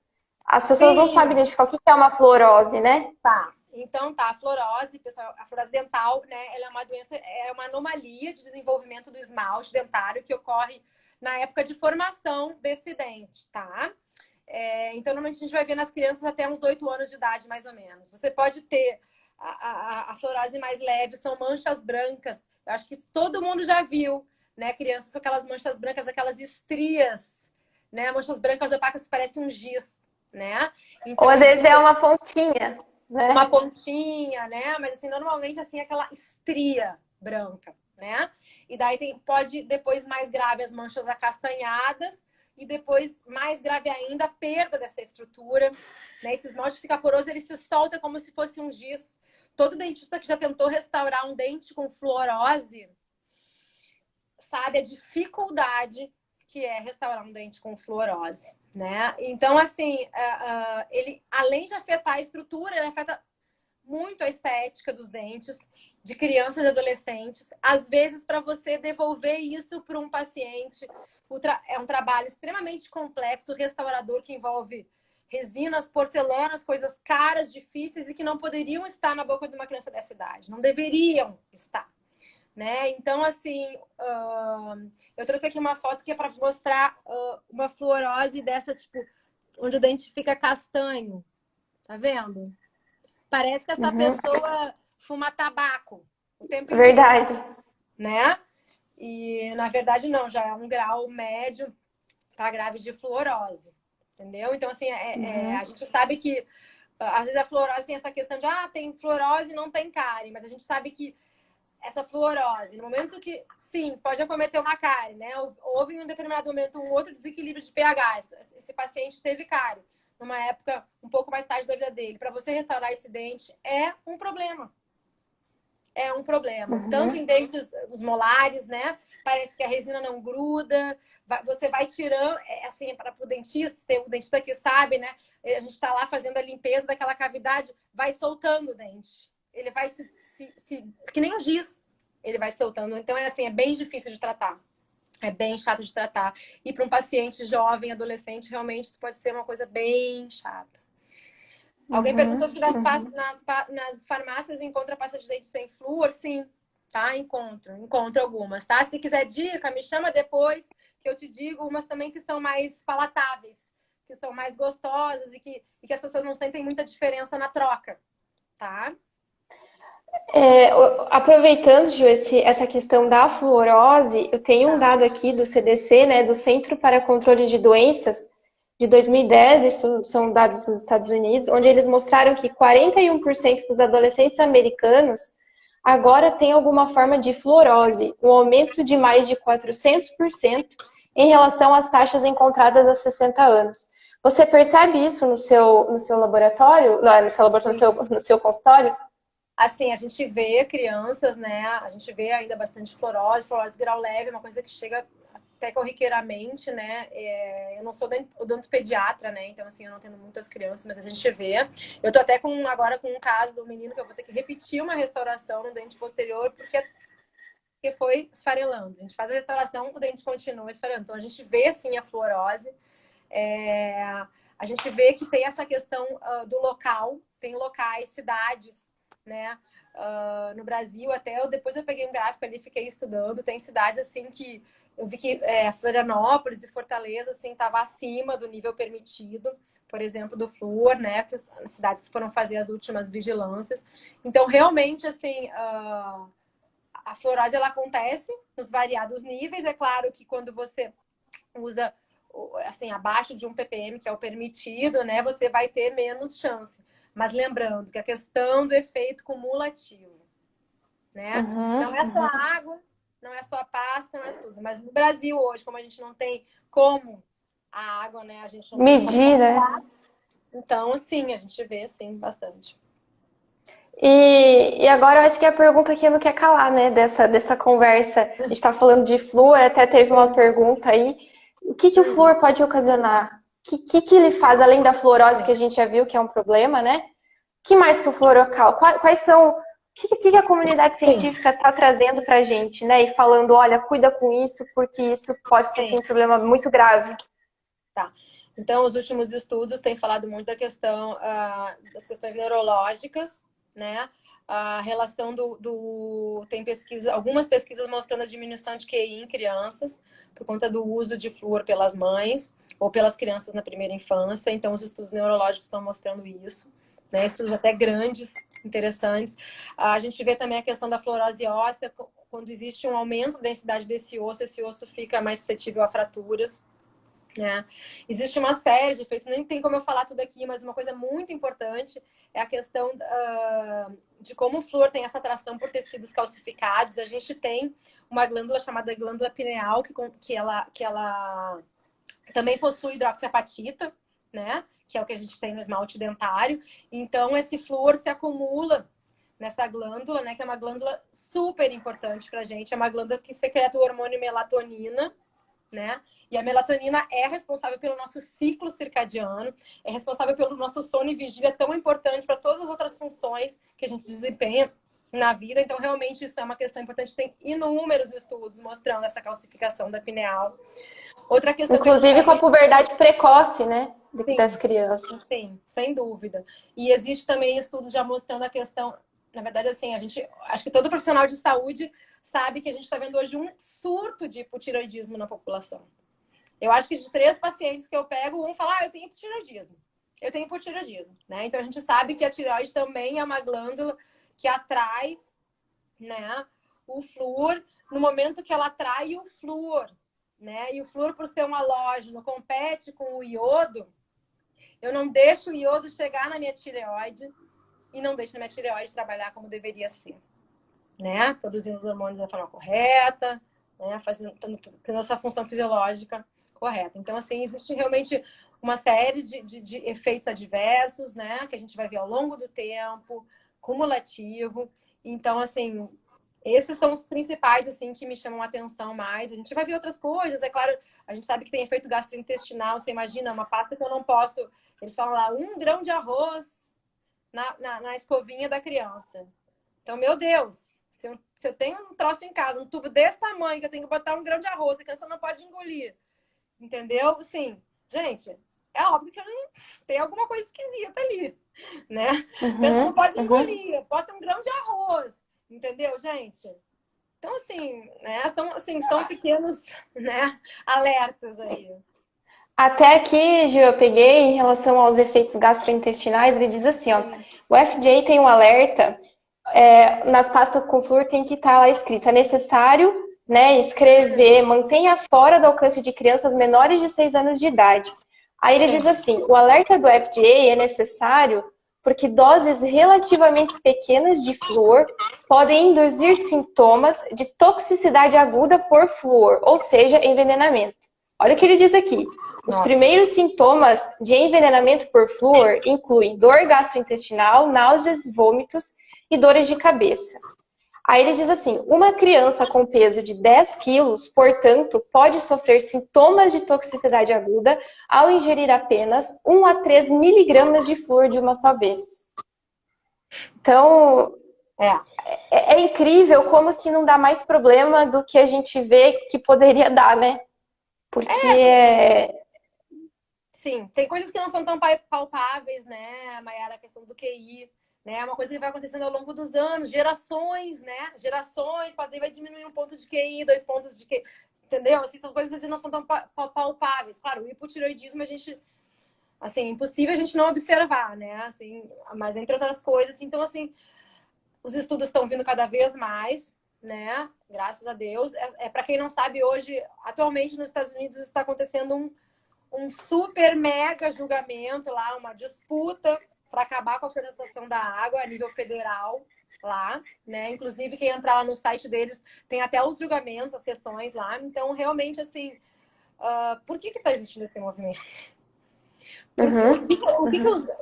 as pessoas não sabem identificar o que é uma fluorose, né? Tá. Então, a fluorose, pessoal, a fluorose dental, né? Ela é uma doença, é uma anomalia de desenvolvimento do esmalte dentário que ocorre na época de formação desse dente, tá? Então, normalmente a gente vai ver nas crianças até uns 8 anos de idade, mais ou menos. Você pode ter a fluorose mais leve, são manchas brancas. Eu acho que todo mundo já viu, né? Crianças com aquelas manchas brancas, aquelas estrias, né? Manchas brancas opacas que parecem um giz, né? Então, Ou às vezes é uma pontinha, né? Uma pontinha, né? Mas assim, normalmente assim, aquela estria branca, né? E daí pode, depois mais grave, as manchas acastanhadas, e depois, mais grave ainda, a perda dessa estrutura, né? Esse esmalte fica poroso, ele se solta como se fosse um giz. Todo dentista que já tentou restaurar um dente com fluorose sabe a dificuldade que é restaurar um dente com fluorose, né? Então, assim, ele, além de afetar a estrutura, ele afeta muito a estética dos dentes de crianças e adolescentes. Às vezes, para você devolver isso para um paciente, é um trabalho extremamente complexo, restaurador, que envolve resinas, porcelanas, coisas caras, difíceis e que não poderiam estar na boca de uma criança dessa idade. Não deveriam estar, né? Então, assim, eu trouxe aqui uma foto que é para mostrar uma fluorose dessa, tipo, onde o dente fica castanho. Tá vendo? Parece que essa pessoa fuma tabaco o tempo inteiro. Verdade. Né? E, na verdade, não. Já é um grau médio, tá grave de fluorose. Entendeu? Então, assim, a gente sabe que às vezes a fluorose tem essa questão de tem fluorose e não tem cárie. Mas a gente sabe que essa fluorose, no momento que, sim, pode acometer uma cárie, né? Houve em um determinado momento um outro desequilíbrio de pH. Esse paciente teve cárie numa época um pouco mais tarde da vida dele. Para você restaurar esse dente é um problema. É um problema. Tanto em dentes, os molares, né? Parece que a resina não gruda. Você vai tirando, assim, para o dentista, tem o dentista que sabe, né? A gente está lá fazendo a limpeza daquela cavidade, vai soltando o dente. Ele vai que nem o giz, ele vai soltando. Então, é bem difícil de tratar. É bem chato de tratar. E para um paciente jovem, adolescente, realmente isso pode ser uma coisa bem chata. Alguém perguntou se nas farmácias encontra pasta de dente sem flúor? Sim, tá? Encontro algumas, tá? Se quiser dica, me chama depois que eu te digo umas também que são mais palatáveis, que são mais gostosas e que as pessoas não sentem muita diferença na troca, tá? Aproveitando, Ju, essa questão da fluorose, eu tenho um dado aqui do CDC, né, do Centro para Controle de Doenças, de 2010, isso são dados dos Estados Unidos, onde eles mostraram que 41% dos adolescentes americanos agora têm alguma forma de fluorose, um aumento de mais de 400% em relação às taxas encontradas há 60 anos. Você percebe isso no seu laboratório, no seu consultório? Assim, a gente vê crianças, né? A gente vê ainda bastante fluorose de grau leve, uma coisa que chega até corriqueiramente, né? Eu não sou odontopediatra, né? Então, assim, eu não tenho muitas crianças, mas a gente vê. Eu tô até agora com um caso do menino que eu vou ter que repetir uma restauração no dente posterior, porque foi esfarelando. A gente faz a restauração, o dente continua esfarelando. Então, a gente vê, sim, a fluorose. A gente vê que tem essa questão do local. Tem locais, cidades, né? No Brasil, depois eu peguei um gráfico ali, fiquei estudando. Tem cidades assim que eu vi que Florianópolis e Fortaleza assim estava acima do nível permitido, por exemplo, do flúor, né? As cidades que foram fazer as últimas vigilâncias. Então, realmente, assim, a fluorose ela acontece nos variados níveis. É claro que quando você usa assim abaixo de 1 ppm, que é o permitido, né? Você vai ter menos chance. Mas lembrando que a questão do efeito cumulativo, né? Não é só a água, não é só a pasta, não é tudo. Mas no Brasil hoje, como a gente não tem como a água, né? A gente não medir, né? Então, sim, a gente vê, sim, bastante. E agora eu acho que é a pergunta que eu não quer calar, né? Dessa conversa. A gente está falando de flúor, até teve uma pergunta aí. O que o flúor pode ocasionar? O que ele faz, além da fluorose, que a gente já viu que é um problema, né? O que mais que o flúor causa? Quais são... O que a comunidade científica está trazendo para a gente, né? E falando, olha, cuida com isso, porque isso pode ser, sim, um problema muito grave. Tá. Então, os últimos estudos têm falado muito da questão das questões neurológicas, né? A relação tem algumas pesquisas mostrando a diminuição de QI em crianças por conta do uso de flúor pelas mães ou pelas crianças na primeira infância. Então, os estudos neurológicos estão mostrando isso, né? Estudos até grandes, interessantes. A gente vê também a questão da fluorose óssea, quando existe um aumento da densidade desse osso, esse osso fica mais suscetível a fraturas. Existe uma série de efeitos, nem tem como eu falar tudo aqui, mas uma coisa muito importante é a questão de como o flúor tem essa atração por tecidos calcificados. A gente tem uma glândula chamada glândula pineal que ela Também possui hidroxiapatita, né? Que é o que a gente tem no esmalte dentário. Então, esse flúor se acumula nessa glândula, né? Que é uma glândula super importante pra gente. É uma glândula que secreta o hormônio melatonina, né? E a melatonina é responsável pelo nosso ciclo circadiano, é responsável pelo nosso sono e vigília, tão importante para todas as outras funções que a gente desempenha na vida. Então, realmente, isso é uma questão importante. Tem inúmeros estudos mostrando essa calcificação da pineal. Outra questão Inclusive que com a puberdade precoce, né? sim, Das crianças. sim, sem dúvida. E existe também estudos já mostrando a questão. Na verdade, assim, acho que todo profissional de saúde sabe que a gente está vendo hoje um surto de hipotireoidismo na população. Eu acho que de 3 pacientes que eu pego, um fala, eu tenho hipotireoidismo. Eu tenho hipotireoidismo, né? Então a gente sabe que a tireoide também é uma glândula que atrai, né, o flúor no momento que ela atrai o flúor, né? E o flúor, por ser um halógeno, compete com o iodo. Eu não deixo o iodo chegar na minha tireoide e não deixo a minha tireoide trabalhar como deveria ser, né? Produzindo os hormônios da forma correta, né? Tendo a sua função fisiológica correta. Então, assim, existe realmente uma série de efeitos adversos, né? Que a gente vai ver ao longo do tempo, cumulativo. Então, assim, esses são os principais, assim, que me chamam a atenção mais. A gente vai ver outras coisas, é claro. A gente sabe que tem efeito gastrointestinal. Você imagina, uma pasta que eu não posso... Eles falam lá, 1 grão de arroz na escovinha da criança. Então, meu Deus, se eu tenho um troço em casa, um tubo desse tamanho, que eu tenho que botar 1 grão de arroz, a criança não pode engolir. Entendeu? Sim, gente, é óbvio que tem alguma coisa esquisita ali, né? A criança não pode engolir, bota 1 grão de arroz. Entendeu, gente? Então, assim, né? São pequenos, né, alertas aí. Até aqui, Gil, eu peguei em relação aos efeitos gastrointestinais, ele diz assim, ó, o FDA tem um alerta, nas pastas com flúor tem que estar lá escrito, é necessário, né, escrever, mantenha fora do alcance de crianças menores de 6 anos de idade. Aí ele diz assim, o alerta do FDA é necessário porque doses relativamente pequenas de flúor podem induzir sintomas de toxicidade aguda por flúor, ou seja, envenenamento. Olha o que ele diz aqui. Os primeiros sintomas de envenenamento por flúor incluem dor gastrointestinal, náuseas, vômitos e dores de cabeça. Aí ele diz assim, uma criança com peso de 10 quilos, portanto, pode sofrer sintomas de toxicidade aguda ao ingerir apenas 1 a 3 miligramas de flúor de uma só vez. Então, é incrível como que não dá mais problema do que a gente vê que poderia dar, né? Porque Sim, tem coisas que não são tão palpáveis, né, Mayara? A questão do QI, né? É uma coisa que vai acontecendo ao longo dos anos, gerações, né? Gerações, vai diminuir 1 ponto de QI, 2 pontos de QI, entendeu? Assim, são coisas que não são tão palpáveis. Claro, o hipotireoidismo, a gente, assim, impossível a gente não observar, né? Assim, mas entre outras coisas, então, assim, os estudos estão vindo cada vez mais, né? Graças a Deus. Para quem não sabe, hoje, atualmente nos Estados Unidos está acontecendo um super mega julgamento lá, uma disputa para acabar com a fluoridação da água a nível federal lá, né? Inclusive, quem entrar lá no site deles tem até os julgamentos, as sessões lá. Então, realmente, assim, por que está existindo esse movimento?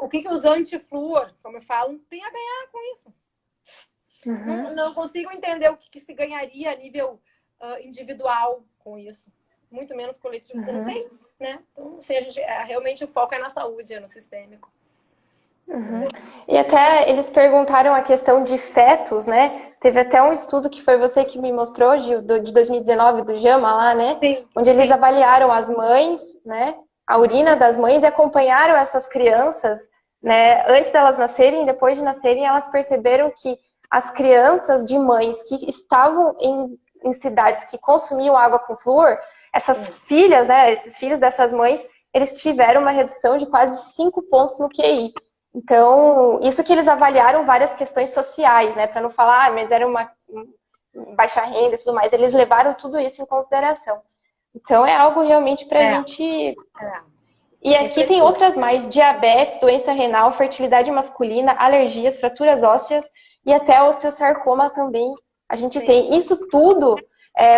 O que os anti-flúor, como eu falo, tem a ganhar com isso? Não consigo entender o que se ganharia a nível individual com isso. Muito menos coletivo, você não tem, né? Então, assim, realmente o foco é na saúde, é no sistêmico. E até eles perguntaram a questão de fetos, né? Teve até um estudo que foi você que me mostrou, Gil, de 2019, do JAMA lá, né? Sim, onde eles avaliaram as mães, né? A urina das mães e acompanharam essas crianças, né? Antes delas nascerem e depois de nascerem, elas perceberam que as crianças de mães que estavam em cidades que consumiam água com flúor, essas filhas, né? Esses filhos dessas mães, eles tiveram uma redução de quase 5 pontos no QI. Então, isso que eles avaliaram várias questões sociais, né? Para não falar, mas era uma baixa renda e tudo mais. Eles levaram tudo isso em consideração. Então, é algo realmente para a gente... E aqui tem outras mais: diabetes, doença renal, fertilidade masculina, alergias, fraturas ósseas e até osteosarcoma também. A gente tem isso tudo.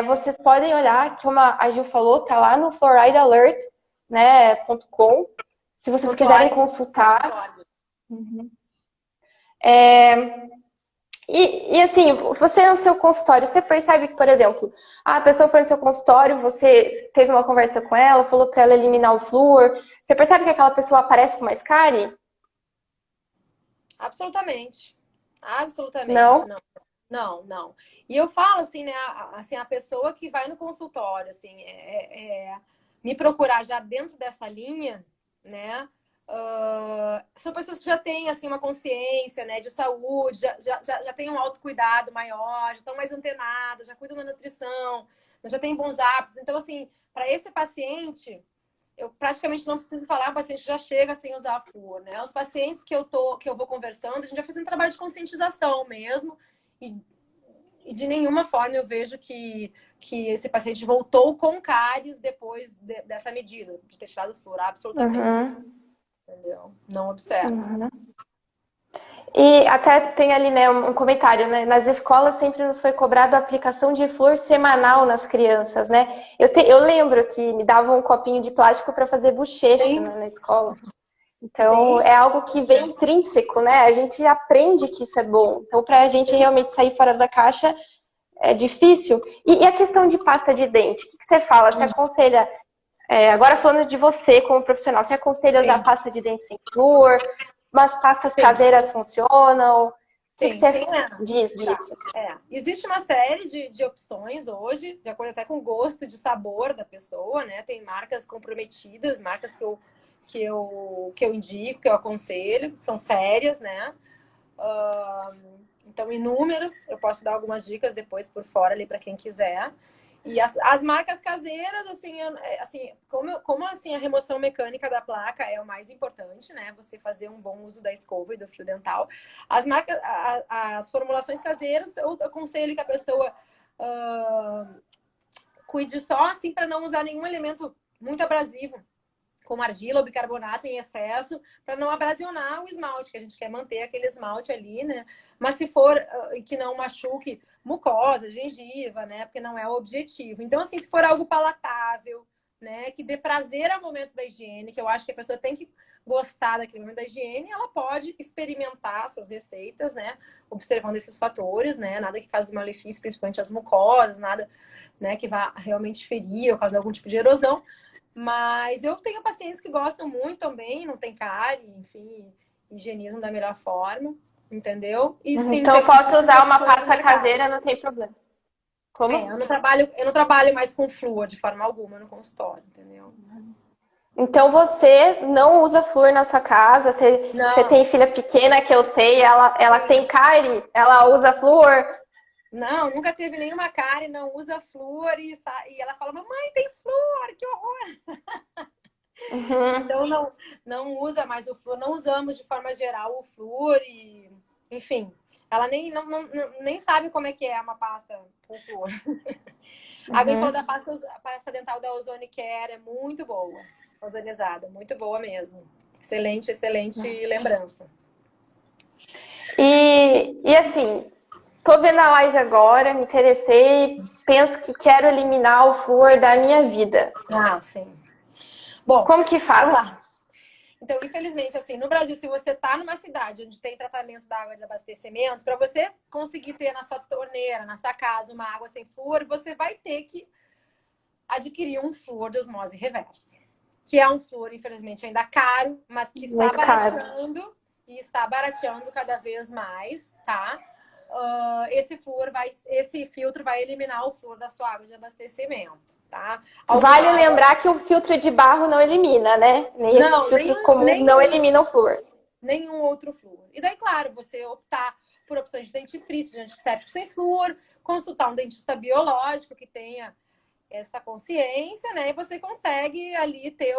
Vocês podem olhar, como a Gil falou, tá lá no Fluoride Alert, né, .com, se vocês quiserem consultar. Uhum. E assim, você no seu consultório, você percebe que, por exemplo, a pessoa foi no seu consultório, você teve uma conversa com ela, falou para ela eliminar o flúor, você percebe que aquela pessoa aparece com mais cárie? Absolutamente. Absolutamente, Não? não. Não, não. E eu falo assim, né? Assim, a pessoa que vai no consultório, assim, me procurar já dentro dessa linha, né? São pessoas que já têm assim uma consciência, né, de saúde, já têm um autocuidado maior, já estão mais antenadas, já cuidam da nutrição, já têm bons hábitos. Então, assim, para esse paciente, eu praticamente não preciso falar, o paciente já chega sem usar flúor, né? Os pacientes que eu vou conversando, a gente vai fazendo um trabalho de conscientização mesmo, e de nenhuma forma eu vejo que esse paciente voltou com cáries depois dessa medida, de ter tirado o flúor, absolutamente. Entendeu? Não observo. E até tem ali, né, um comentário, né? Nas escolas sempre nos foi cobrado a aplicação de flúor semanal nas crianças, né? Eu lembro que me davam um copinho de plástico para fazer bochecho, né, na escola. Então, é algo que vem intrínseco, né? A gente aprende que isso é bom. Então, para a gente realmente sair fora da caixa, é difícil. E a questão de pasta de dente? O que você fala? Você aconselha, agora falando de você como profissional, você aconselha usar pasta de dente sem flúor? Mas pastas caseiras funcionam? O que você diz disso? Existe uma série de opções hoje, de acordo até com o gosto de sabor da pessoa, né? Tem marcas comprometidas, marcas que eu indico, que eu aconselho, são sérias, né? Então, inúmeros, eu posso dar algumas dicas depois por fora ali para quem quiser. E as marcas caseiras, assim, como assim, a remoção mecânica da placa é o mais importante, né? Você fazer um bom uso da escova e do fio dental. As formulações caseiras, eu aconselho que a pessoa cuide só, assim, para não usar nenhum elemento muito abrasivo, como argila ou bicarbonato em excesso, para não abrasionar o esmalte, que a gente quer manter aquele esmalte ali, né? Mas se for que não machuque mucosa, gengiva, né? Porque não é o objetivo. Então, assim, se for algo palatável, né? Que dê prazer ao momento da higiene, que eu acho que a pessoa tem que gostar daquele momento da higiene, ela pode experimentar suas receitas, né? Observando esses fatores, né? Nada que cause malefício, principalmente as mucosas, nada, né, que vá realmente ferir ou causar algum tipo de erosão. Mas eu tenho pacientes que gostam muito também, não tem cárie, enfim, higienizam da melhor forma, entendeu? E sim, então, eu posso usar uma pasta caseira, não tem problema. Como? Eu não trabalho mais com flúor de forma alguma no consultório, entendeu? Então, você não usa flúor na sua casa? Você tem filha pequena, que eu sei, ela tem cárie, ela usa flúor? Não, nunca teve nenhuma cárie, não usa flúor e ela fala, mamãe, tem flúor, que horror! Então não usa mais o flúor, não usamos de forma geral o flúor e, enfim, ela nem sabe como é que é uma pasta com flúor. A Gabi falou da pasta dental da Ozone Care, é muito boa, ozonizada, muito boa mesmo. Excelente, excelente lembrança. E assim, tô vendo a live agora, me interessei, penso que quero eliminar o flúor da minha vida. Ah, sim. Bom, como que faz? Vamos lá. Então, infelizmente, assim, no Brasil, se você tá numa cidade onde tem tratamento da água de abastecimento, para você conseguir ter na sua torneira, na sua casa, uma água sem flúor, você vai ter que adquirir um flúor de osmose reversa, que é um flúor, infelizmente, ainda caro, mas que está barateando e está barateando cada vez mais, tá? Esse filtro vai eliminar o flúor da sua água de abastecimento, tá? Vale lembrar que o filtro de barro não elimina, né? Nem esses filtros comuns não eliminam o flúor. Nenhum outro flúor. E daí, claro, você optar por opções de dentifrício, de antisséptico sem flúor, consultar um dentista biológico que tenha essa consciência, né? E você consegue ali ter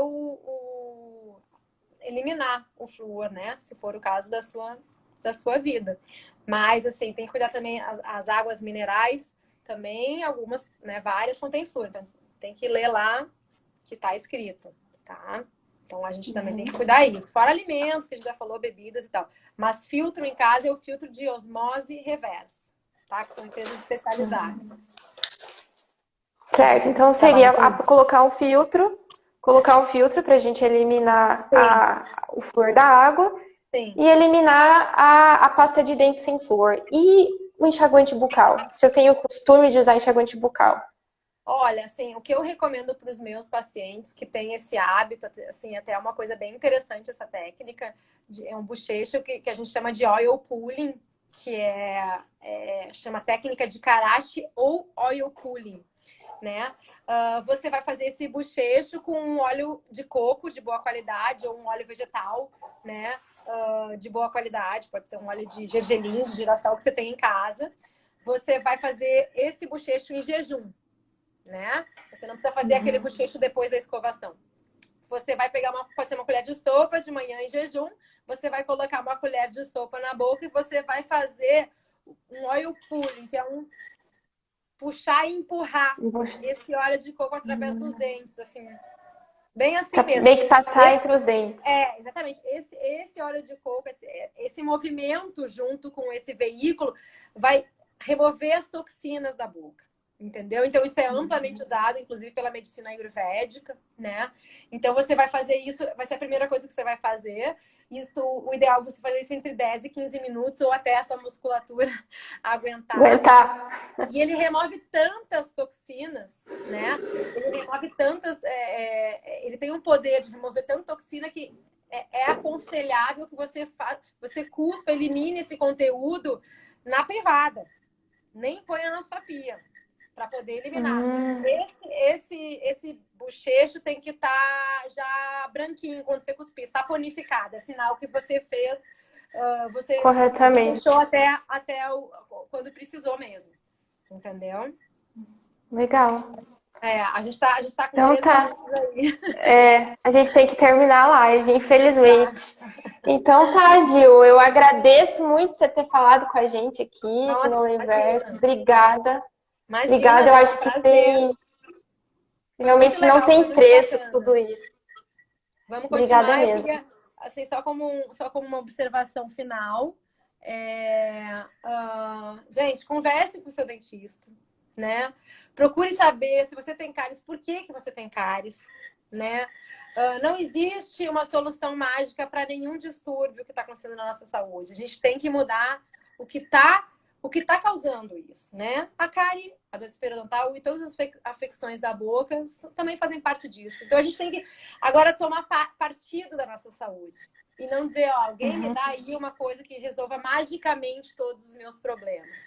eliminar o flúor, né? Se for o caso da sua vida. Mas, assim, tem que cuidar também as águas minerais também, algumas, né? Várias contêm flúor. Então, tem que ler lá que tá escrito, tá? Então, a gente também tem que cuidar disso. Fora alimentos, que a gente já falou, bebidas e tal. Mas filtro em casa é o filtro de osmose reversa, tá? Que são empresas especializadas. Certo, então seria colocar um filtro colocar um filtro pra gente eliminar o flúor da água. Sim. E eliminar a pasta de dente sem flúor. E o enxaguante bucal? Se eu tenho o costume de usar enxaguante bucal. Olha, assim, o que eu recomendo para os meus pacientes que têm esse hábito, assim, até uma coisa bem interessante essa técnica, é um bochecho que a gente chama de oil pulling, que chama técnica de Karashi ou oil pulling, né? Você vai fazer esse bochecho com um óleo de coco de boa qualidade ou um óleo vegetal, né? De boa qualidade, pode ser um óleo de gergelim, de girassol que você tem em casa. Você vai fazer esse bochecho em jejum, né? Você não precisa fazer aquele bochecho depois da escovação. Você vai pegar pode ser uma colher de sopa de manhã em jejum, você vai colocar uma colher de sopa na boca e você vai fazer um oil pulling, que é um puxar e empurrar esse óleo de coco através dos dentes, assim. Bem assim mesmo. Meio que passar entre os dentes. Exatamente. Esse óleo de coco, esse movimento junto com esse veículo vai remover as toxinas da boca. Entendeu? Então, isso é amplamente usado, inclusive pela medicina ayurvédica, né? Então, você vai fazer isso, vai ser a primeira coisa que você vai fazer. Isso, o ideal é você fazer isso entre 10 e 15 minutos ou até essa musculatura aguentar. E ele remove tantas toxinas, né? Ele remove tantas... ele tem um poder de remover tanta toxina que é aconselhável que você cuspa, elimine esse conteúdo na privada. Nem ponha na sua pia, para poder eliminar. Esse bochecho tem que estar já branquinho quando você cuspir, saponificado. É sinal que você fez, você corretamente. puxou até quando precisou mesmo. Entendeu? Legal. A gente tá com então, aí. A gente tem que terminar a live, infelizmente. Então Gil, eu agradeço muito você ter falado com a gente aqui no Universo. Obrigada. Imagina, obrigada, eu acho que tem... Realmente não tem preço tudo isso. Vamos continuar. Obrigada mesmo. Queria, assim, só como uma observação final. Gente, converse com o seu dentista, né? Procure saber se você tem cáries, por que você tem cáries, né? Não existe uma solução mágica para nenhum distúrbio que está acontecendo na nossa saúde. A gente tem que mudar o que está causando isso, né? A cárie, a doença periodontal e todas as afecções da boca também fazem parte disso. Então a gente tem que agora tomar partido da nossa saúde e não dizer, alguém me dá aí uma coisa que resolva magicamente todos os meus problemas,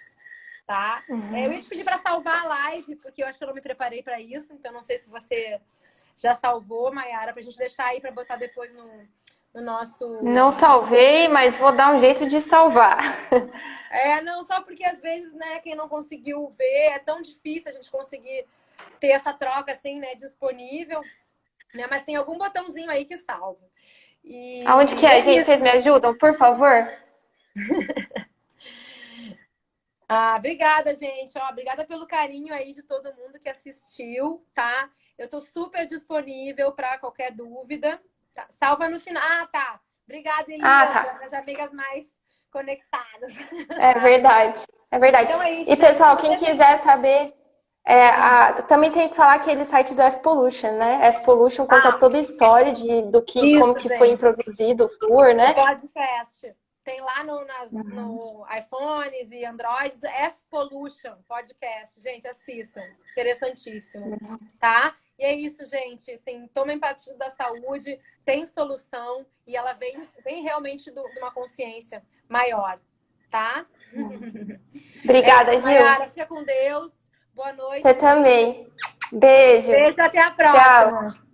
tá? Eu ia te pedir para salvar a live, porque eu acho que eu não me preparei para isso, então não sei se você já salvou, Mayara, para a gente deixar aí para botar depois no nosso... Não salvei, mas vou dar um jeito de salvar. Não, só porque às vezes, né, quem não conseguiu ver, é tão difícil a gente conseguir ter essa troca, assim, né, disponível, né, mas tem algum botãozinho aí que salva. Aonde que é, gente? Vocês me ajudam, por favor? Obrigada, gente. Obrigada pelo carinho aí de todo mundo que assistiu, tá? Eu tô super disponível para qualquer dúvida. Tá? Salva no final. Tá. Obrigada, Elisa, minhas amigas mais conectadas. É verdade. Então é isso, e, pessoal, quem quiser saber... também tem que falar aquele site do F-Pollution, né? F-Pollution conta toda a história como que foi introduzido o flúor, né? O podcast. Tem lá no iPhones e Androids, F-Pollution podcast. Gente, assistam. Interessantíssimo. Tá? E é isso, gente. Assim, tomem partido da saúde, tem solução e ela vem realmente de uma consciência maior. Tá? Obrigada, Gil. Mayara, fica com Deus. Boa noite. Você também. Beijo. Beijo, até a próxima. Tchau.